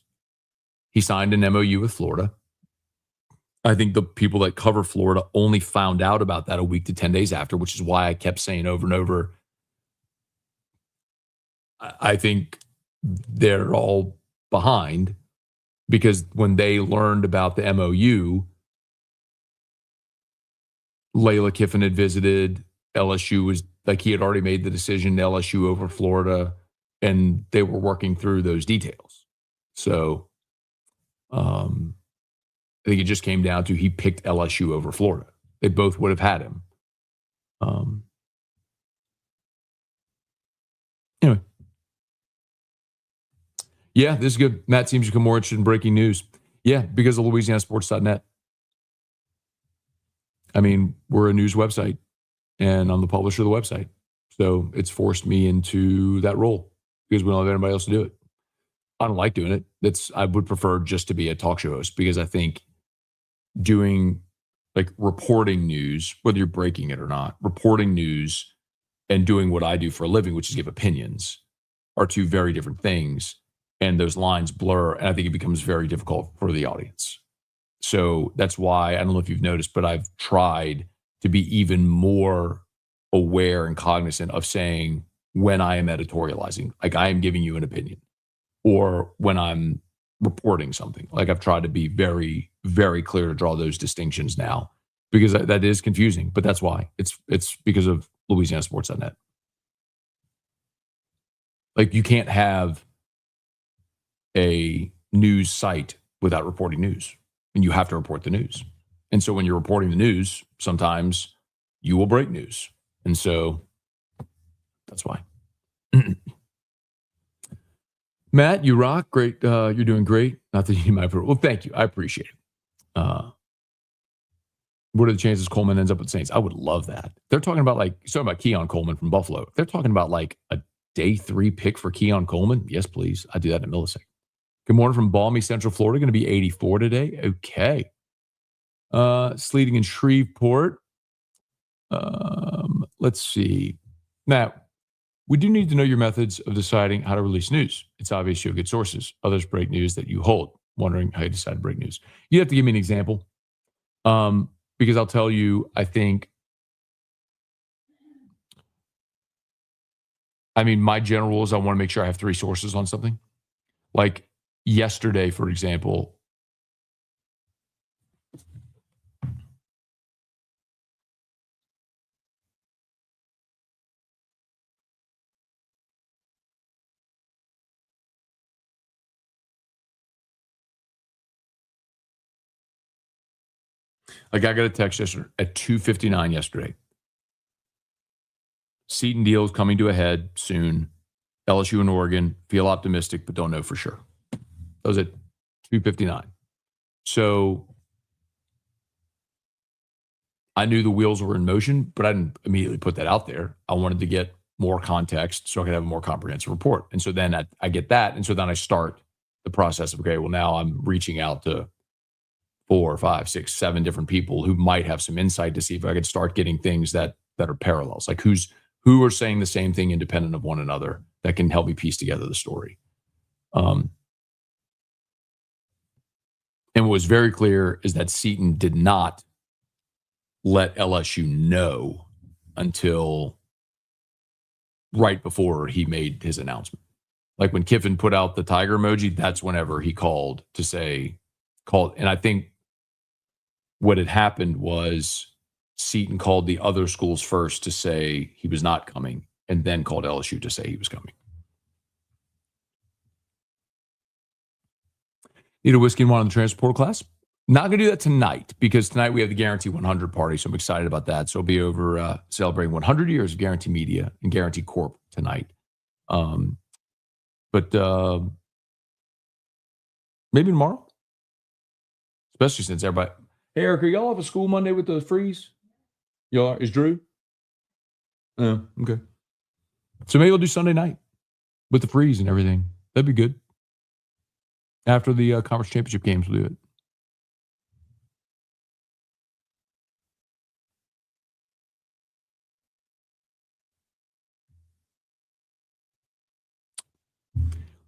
He signed an MOU with Florida. I think the people that cover Florida only found out about that a week to 10 days after, which is why I kept saying over and over, I think they're all behind, because when they learned about the MOU, Layla Kiffin had visited. LSU was like, he had already made the decision, LSU over Florida, and they were working through those details. So I think it just came down to he picked LSU over Florida. They both would have had him. Anyway. Yeah, this is good. Matt seems to become more interested in breaking news. Yeah, because of LouisianaSports.net. I mean, we're a news website, and I'm the publisher of the website. So it's forced me into that role because we don't have anybody else to do it. I don't like doing it. I would prefer just to be a talk show host, because I think doing, like, reporting news, whether you're breaking it or not, reporting news and doing what I do for a living, which is give opinions, are two very different things. And those lines blur, and I think it becomes very difficult for the audience. So that's why, I don't know if you've noticed, but I've tried to be even more aware and cognizant of saying when I am editorializing, like I am giving you an opinion, or when I'm reporting something. Like I've tried to be very, very clear to draw those distinctions now, because that is confusing. But that's why it's because of LouisianaSports.net. Like you can't have a news site without reporting news, and you have to report the news. And so when you're reporting the news, sometimes you will break news. And so that's why. Matt, you rock. Great. You're doing great. Not that you might. Well, thank you. I appreciate it. What are the chances Coleman ends up with the Saints? I would love that. They're talking about talking about Keon Coleman from Buffalo. They're talking about like a day 3 pick for Keon Coleman. Yes, please. I'd do that in a millisecond. Good morning from balmy Central Florida. Going to be 84 today. Okay. Sleeting in Shreveport. Let's see. Matt, we do need to know your methods of deciding how to release news. It's obvious you have good sources. Others break news that you hold. Wondering how you decide to break news. You have to give me an example. Because I'll tell you, I think, my general rule is I want to make sure I have 3 sources on something. Like yesterday, for example, I got a text yesterday at 2:59 yesterday. Seaton deal is coming to a head soon. LSU and Oregon feel optimistic, but don't know for sure. That was at 2:59. So I knew the wheels were in motion, but I didn't immediately put that out there. I wanted to get more context so I could have a more comprehensive report. And so then I get that. And so then I start the process of, okay, well, now I'm reaching out to 4, 5, 6, 7 different people who might have some insight to see if I could start getting things that are parallels, like who are saying the same thing independent of one another that can help me piece together the story. And what was very clear is that Seaton did not let LSU know until right before he made his announcement. Like when Kiffin put out the tiger emoji, that's whenever he called. And I think what had happened was Seaton called the other schools first to say he was not coming, and then called LSU to say he was coming. Need a whiskey and wine on the transport class? Not going to do that tonight, because tonight we have the Guarantee 100 party, so I'm excited about that. So I'll be over celebrating 100 years of Guarantee Media and Guarantee Corp tonight. But maybe tomorrow, especially since everybody. Hey, Eric, are y'all have a school Monday with the freeze? Y'all are? Is Drew? Oh, okay. So maybe we'll do Sunday night with the freeze and everything. That'd be good. After the conference championship games, we'll do it.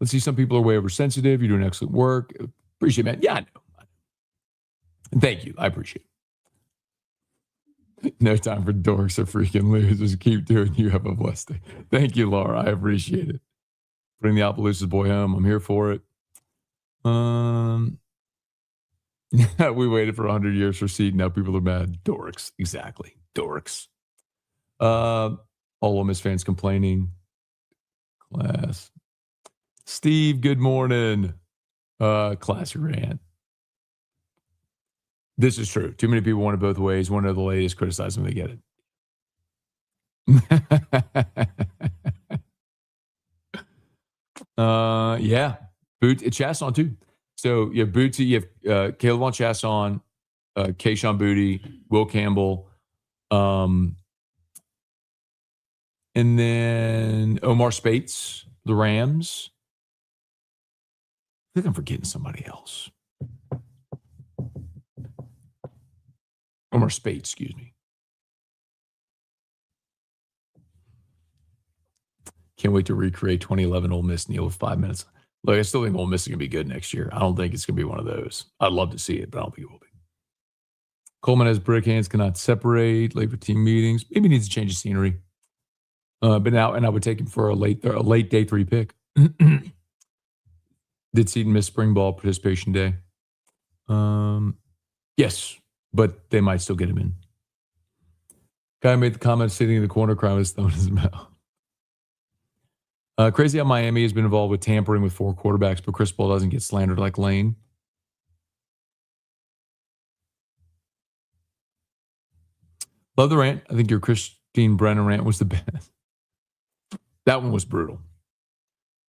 Let's see. Some people are way oversensitive. You're doing excellent work. Appreciate it, man. Yeah, I know. Thank you. I appreciate it. No time for dorks or freaking losers. Keep doing you. Have a blessed day. Thank you, Laura. I appreciate it. Bring the Opelousas boy home. I'm here for it. We waited for 100 years for Seaton. Now people are mad. Dorks. Exactly. Dorks. All Ole Miss fans complaining. Class. Steve, good morning. Class rant. This is true. Too many people want it both ways. Want to know the latest, criticize them, they get it. Yeah. Chasson too. So you have Bootsy, you have Caleb on Chasson, Kayshawn Booty, Will Campbell, and then Omar Spates, the Rams. I think I'm forgetting somebody else. Omar Spates, excuse me. Can't wait to recreate 2011 Ole Miss, Neil, with 5 minutes. Look, I still think Ole Miss is going to be good next year. I don't think it's going to be one of those. I'd love to see it, but I don't think it will be. Coleman has brick hands, cannot separate, late for team meetings. Maybe needs to change the scenery. But now, and I would take him for a late day 3 pick. Did Seaton miss spring ball participation day? Yes, but they might still get him in. Guy made the comment sitting in the corner crying with his thumb in his mouth. Crazy how Miami has been involved with tampering with 4 quarterbacks, but Chris Paul doesn't get slandered like Lane. Love the rant. I think your Christine Brennan rant was the best. That one was brutal.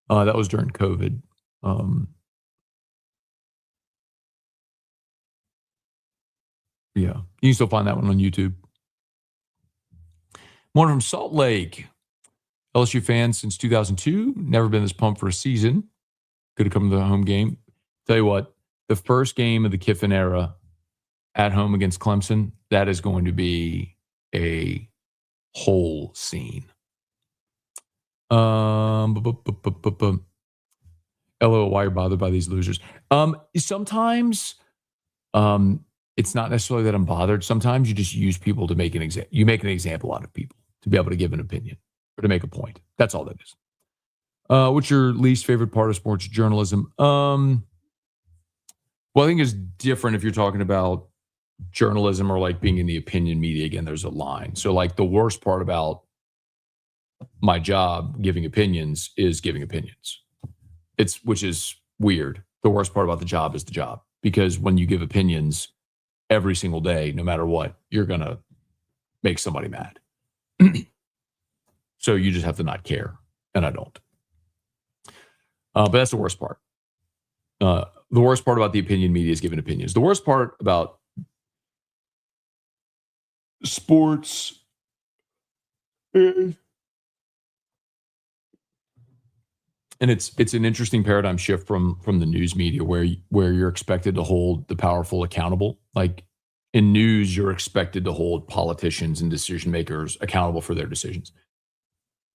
That was during COVID. Yeah, you can still find that one on YouTube. One from Salt Lake. LSU fans since 2002. Never been this pumped for a season. Could have come to the home game. Tell you what, the first game of the Kiffin era at home against Clemson, that is going to be a whole scene. LOL, why you're bothered by these losers. Sometimes it's not necessarily that I'm bothered. Sometimes you just use people to make an example. You make an example out of people to be able to give an opinion or to make a point. That's all that is. What's your least favorite part of sports journalism? Well, I think it's different if you're talking about journalism or like being in the opinion media. Again, there's a line. So like the worst part about my job giving opinions is giving opinions. Which is weird. The worst part about the job is the job, because when you give opinions every single day, no matter what, you're going to make somebody mad. So you just have to not care. And I don't. But that's the worst part. The worst part about the opinion media is giving opinions. The worst part about sports is, and it's an interesting paradigm shift from the news media where you're expected to hold the powerful accountable. Like in news, you're expected to hold politicians and decision makers accountable for their decisions.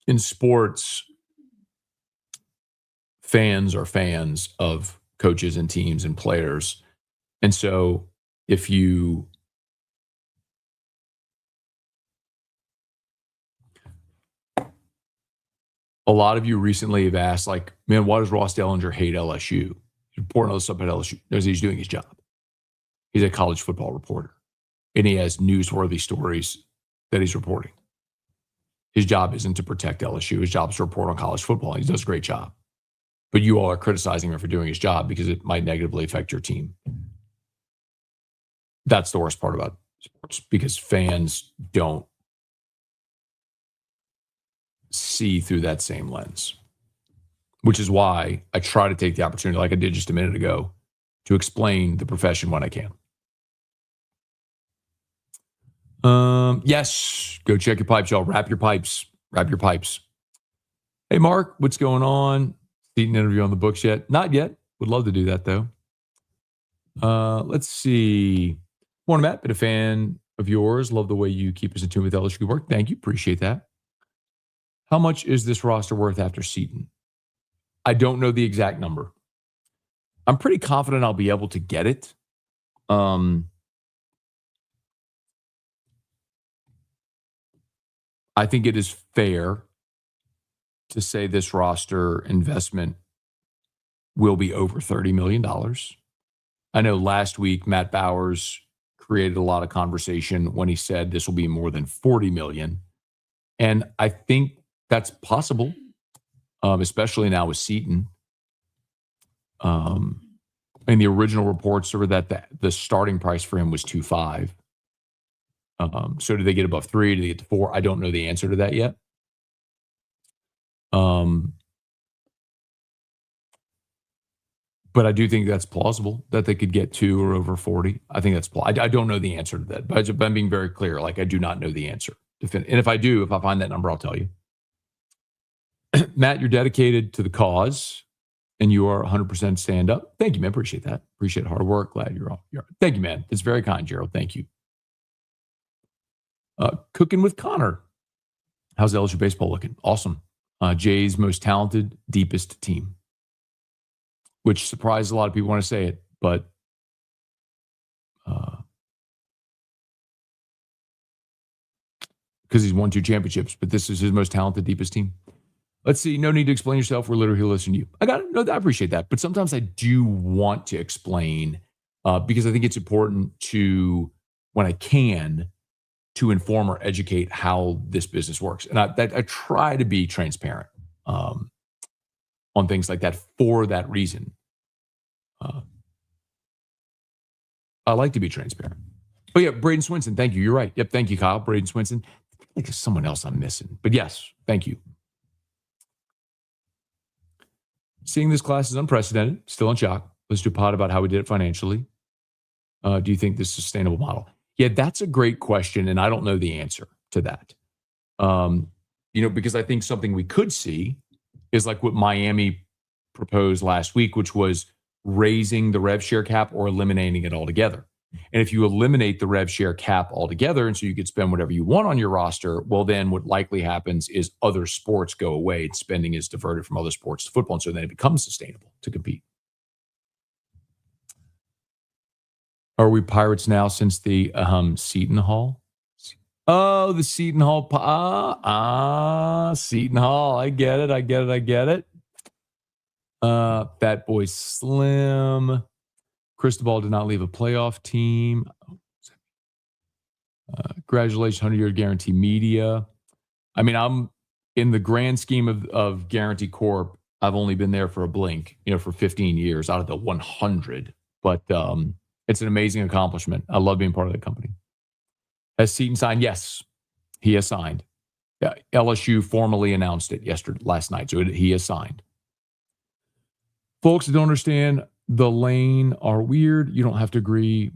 In sports, fans are fans of coaches and teams and players. And so if you a lot of you recently have asked, like, man, why does Ross Dellinger hate LSU? He's reporting all this stuff at LSU. Because he's doing his job. He's a college football reporter. And he has newsworthy stories that he's reporting. His job isn't to protect LSU. His job is to report on college football. He does a great job. But you all are criticizing him for doing his job because it might negatively affect your team. That's the worst part about sports, because fans don't see through that same lens, which is why I try to take the opportunity, like I did just a minute ago, to explain the profession when I can. Yes, go check your pipes, y'all. Wrap your pipes. Hey, Mark, what's going on? Seaton interview on the books yet? Not yet. Would love to do that, though. Let's see. Morning, Matt. Been a fan of yours. Love the way you keep us in tune with LSU work. Thank you. Appreciate that. How much is this roster worth after Seaton? I don't know the exact number. I'm pretty confident I'll be able to get it. I think it is fair to say this roster investment will be over $30 million. I know last week Matt Bowers created a lot of conversation when he said this will be more than $40 million. And I think that's possible, especially now with Seaton. And the original reports were that the starting price for him was 2.5. So do they get above 3? Do they get to 4? I don't know the answer to that yet. But I do think that's plausible that they could get 2 or over 40. I think that's plausible. I don't know the answer to that, but I'm being very clear. Like, I do not know the answer. And if I do, if I find that number, I'll tell you. Matt, you're dedicated to the cause and you are 100% stand up. Thank you, man. Appreciate that. Appreciate hard work. Glad you're on. Thank you, man. It's very kind, Gerald. Thank you. Cooking with Connor. How's LSU baseball looking? Awesome. Jay's most talented, deepest team, which surprised a lot of people when I say it, but because he's won 2 championships, but this is his most talented, deepest team. Let's see. No need to explain yourself. We're literally here listening to you. I got it. No, I appreciate that. But sometimes I do want to explain because I think it's important to, when I can, to inform or educate how this business works. And I try to be transparent on things like that for that reason. I like to be transparent. Oh, yeah, Braden Swinson. Thank you. You're right. Yep. Thank you, Kyle. Braden Swinson. I think there's someone else I'm missing. But yes, thank you. Seeing this class is unprecedented. Still in shock. Let's do a pod about how we did it financially. Do you think this is a sustainable model? Yeah, that's a great question, and I don't know the answer to that. Because I think something we could see is like what Miami proposed last week, which was raising the rev share cap or eliminating it altogether. And if you eliminate the rev share cap altogether, and so you could spend whatever you want on your roster, well, then what likely happens is other sports go away and spending is diverted from other sports to football. And so then it becomes sustainable to compete. Are we Pirates now since the Seaton Hall? Oh, the Seaton Hall. Seaton Hall. I get it. Fat Boy Slim. Cristobal did not leave a playoff team. Congratulations, 100-year guarantee media. I mean, I'm in the grand scheme of Guarantee Corp. I've only been there for a blink, for 15 years out of the 100. But it's an amazing accomplishment. I love being part of the company. Has Seaton signed? Yes, he has signed. LSU formally announced it last night, so he has signed. Folks that don't understand the lane are weird. You don't have to agree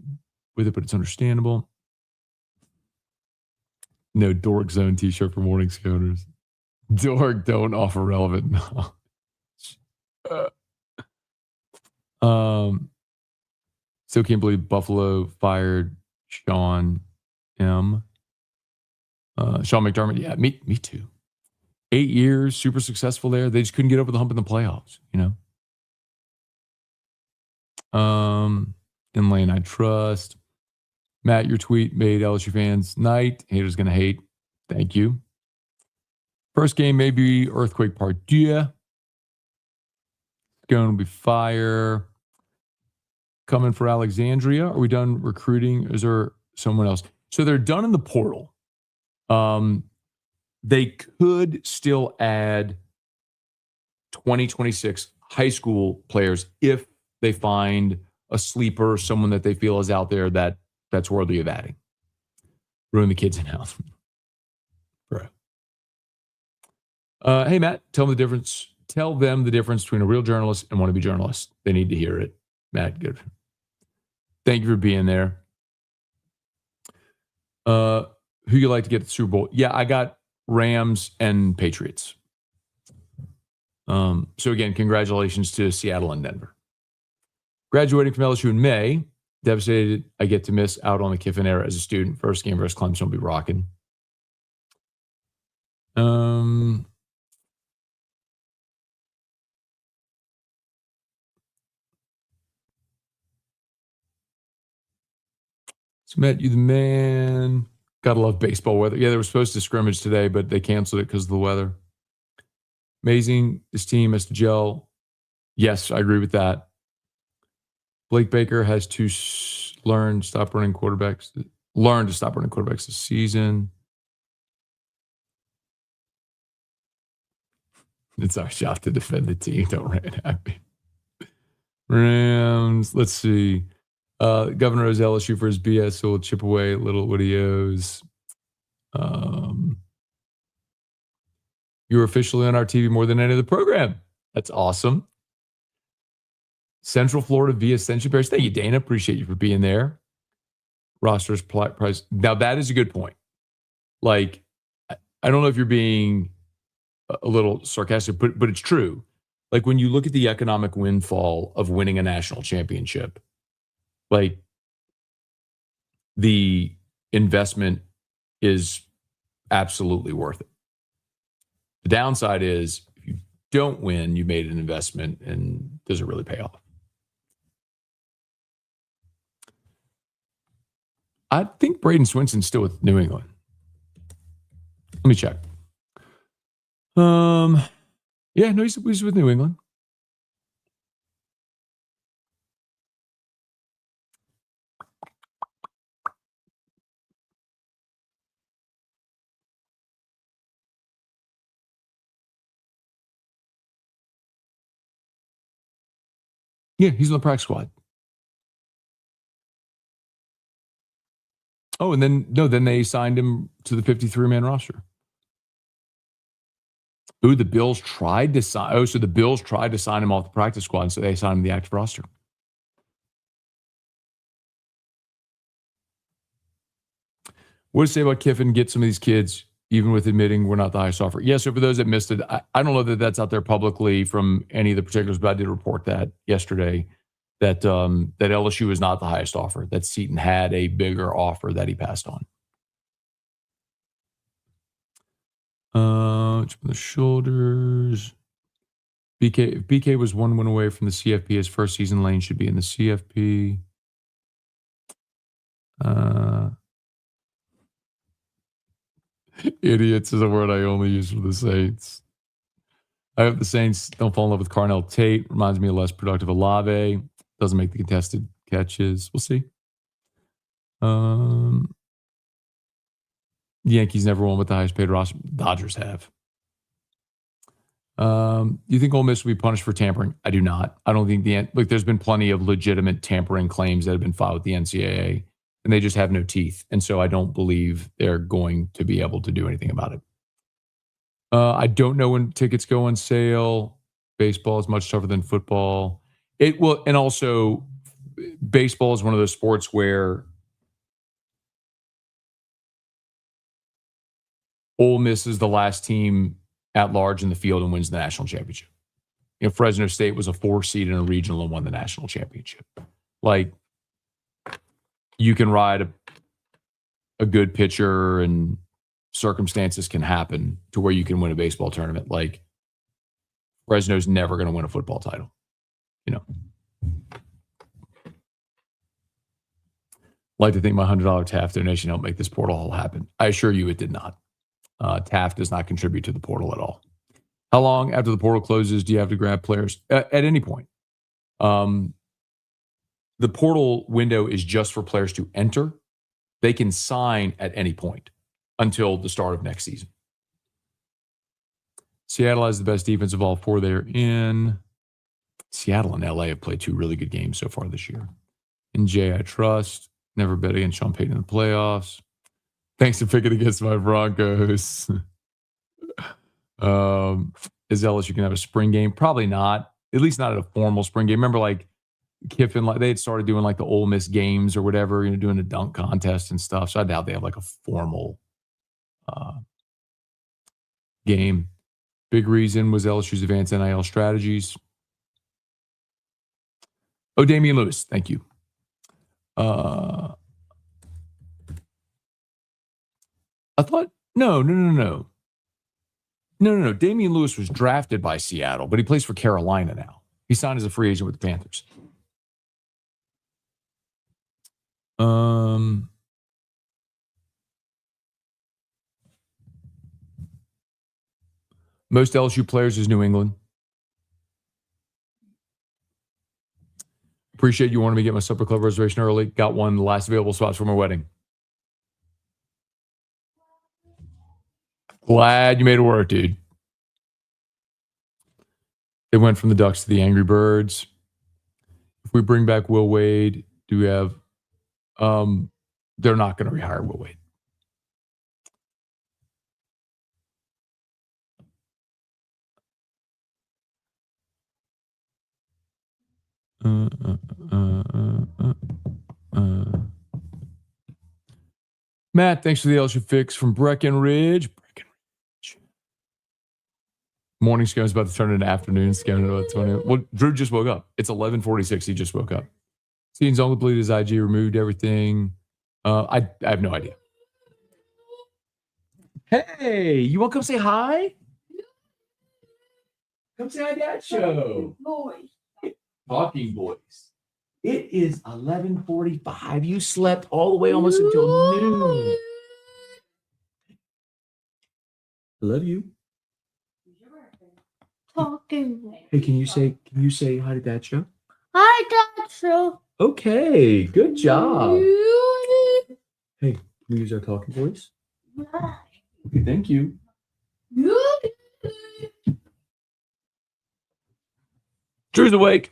with it, but it's understandable. No Dork Zone t-shirt for morning sconers. Dork don't offer relevant knowledge. Still can't believe Buffalo fired Sean M. Sean McDermott. Yeah, me too. 8 years, super successful there. They just couldn't get over the hump in the playoffs, In lane I trust. Matt, your tweet made LSU fans night. Haters gonna hate. Thank you. First game may be Earthquake Part 2. Scone will be fire. Coming for Alexandria. Are we done recruiting? Is there someone else? So they're done in the portal. They could still add 2026 high school players if they find a sleeper, someone that they feel is out there that's worthy of adding. Ruin the kids in house. Bro. Hey, Matt, tell them the difference between a real journalist and wannabe journalist. They need to hear it. Matt, good. Thank you for being there. Who you like to get to the Super Bowl? Yeah, I got Rams and Patriots. So again, congratulations to Seattle and Denver. Graduating from LSU in May. Devastated I get to miss out on the Kiffin era as a student. First game versus Clemson will be rocking. So Matt, you the man. Gotta love baseball weather. Yeah, they were supposed to scrimmage today, but they canceled it because of the weather. Amazing. This team has to gel. Yes, I agree with that. Blake Baker has to learn to stop running quarterbacks this season. It's our shot to defend the team. Don't rant at me. Rams. Let's see. Governor owes LSU for his BS, so we'll chip away a little what he owes. You're officially on our TV more than any other program. That's awesome. Central Florida via Ascension Bears. Thank you, Dana. Appreciate you for being there. Roster's price. Now, that is a good point. Like, I don't know if you're being a little sarcastic, but it's true. Like, when you look at the economic windfall of winning a national championship, like, the investment is absolutely worth it. The downside is if you don't win, you made an investment and does it really pay off? I think Braden Swinson's still with New England. Let me check. Yeah, no, he's with New England. Yeah, he's on the practice squad. Oh, and then they signed him to the 53-man roster. Ooh, the Bills tried to sign. Oh, so the Bills tried to sign him off the practice squad, so they signed him to the active roster. What to say about Kiffin? Get some of these kids, even with admitting we're not the highest offer. Yeah, so for those that missed it, I don't know that that's out there publicly from any of the particulars, but I did report that yesterday that that LSU is not the highest offer. That Seaton had a bigger offer that he passed on. From the shoulders. If BK was one win away from the CFP, his first season lane should be in the CFP. Idiots is a word I only use for the Saints. I hope the Saints don't fall in love with Carnell Tate. Reminds me of less productive Olave. Doesn't make the contested catches. We'll see. The Yankees never won with the highest paid roster. Dodgers have. You think Ole Miss will be punished for tampering? I do not. I don't think there's been plenty of legitimate tampering claims that have been filed with the NCAA, and they just have no teeth. And so I don't believe they're going to be able to do anything about it. I don't know when tickets go on sale. Baseball is much tougher than football. It will, and also baseball is one of those sports where Ole Miss is the last team at large in the field and wins the national championship. You know, Fresno State was a 4 seed in a regional and won the national championship. Like, you can ride a good pitcher and circumstances can happen to where you can win a baseball tournament. Like, Fresno's never going to win a football title. You know, like to think my $100 Taft donation helped make this portal all happen. I assure you it did not. Taft does not contribute to the portal at all. How long after the portal closes do you have to grab players? At any point. The portal window is just for players to enter. They can sign at any point until the start of next season. Seattle has the best defense of all 4 they're in. Seattle and LA have played 2 really good games so far this year. And Jay, I trust. Never bet against Sean Payton in the playoffs. Thanks for picking against my Broncos. Is LSU can have a spring game? Probably not. At least not at a formal spring game. Remember, like Kiffin, like they had started doing like the Ole Miss games or whatever, you know, doing a dunk contest and stuff. So I doubt they have like a formal game. Big reason was LSU's advanced NIL strategies. Oh, Damian Lewis. Thank you. I thought, no. Damian Lewis was drafted by Seattle, but he plays for Carolina now. He signed as a free agent with the Panthers. Most LSU players is New England. Appreciate you wanting me to get my supper club reservation early. Got one of the last available spots for my wedding. Glad you made it work, dude. They went from the Ducks to the Angry Birds. If we bring back Will Wade, do we have... they're not going to rehire Will Wade. Matt, thanks for the LSU fix from Breckenridge. Morning Scone is about to turn into afternoon Scone at about 20. Well, Drew just woke up. It's 11:46. He just woke up. Seaton's only deleted his IG, removed everything. I have no idea. Hey, you want to come say hi? Come say hi, Dad Show. Talking boys. It is 11:45. You slept all the way almost until noon. I love you. Talking. Hey, can you say hi to Dad show? Hi, Dad show. Okay, good job. Hey, can we use our talking voice? Okay, thank you. Drew's awake.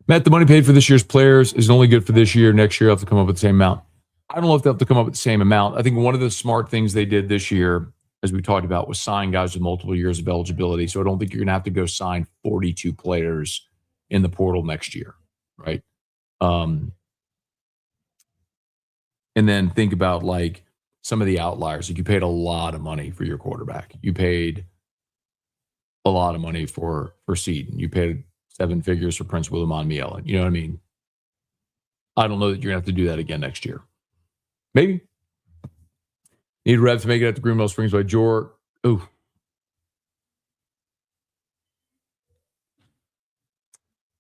Matt, the money paid for this year's players is only good for this year. Next year, they'll have to come up with the same amount. I don't know if they'll have to come up with the same amount. I think one of the smart things they did this year, as we talked about, was sign guys with multiple years of eligibility. So I don't think you're going to have to go sign 42 players in the portal next year, right? And then think about like some of the outliers. Like you paid a lot of money for your quarterback. You paid a lot of money for Seaton. You paid 7 figures for Prince William Mielen. You know what I mean? I don't know that you're going to have to do that again next year. Maybe. Need Rev to make it at the Greenwell Springs by Jor. Ooh.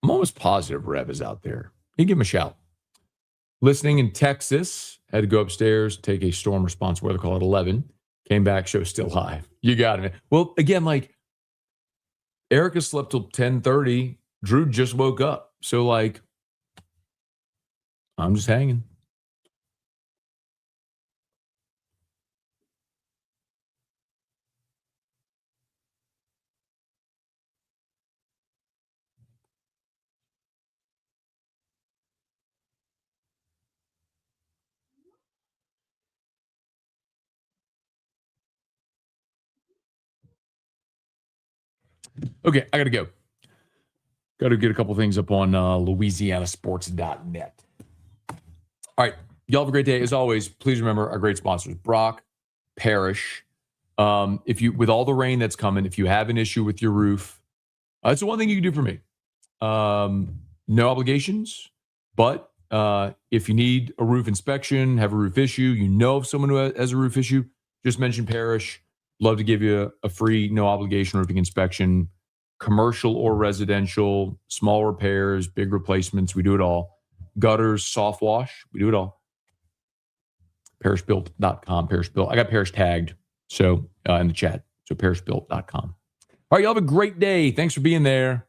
I'm almost positive Rev is out there. You give him a shout. Listening in Texas. Had to go upstairs, take a storm response weather call at 11. Came back, show still live. You got it. Well, again, like Erica slept till 10:30. Drew just woke up. So, like, I'm just hanging. Okay, I got to go. Got to get a couple things up on LouisianaSports.net. All right. Y'all have a great day. As always, please remember our great sponsors, Brock, Parrish. If you, with all the rain that's coming, if you have an issue with your roof, that's the one thing you can do for me. No obligations, but if you need a roof inspection, have a roof issue, you know of someone who has a roof issue, just mention Parrish. Love to give you a free, no obligation roofing inspection, commercial or residential, small repairs, big replacements. We do it all. Gutters, soft wash, we do it all. ParrishBuilt.com. ParrishBuilt. I got Parrish tagged, so in the chat. So ParrishBuilt.com. All right, y'all have a great day. Thanks for being there.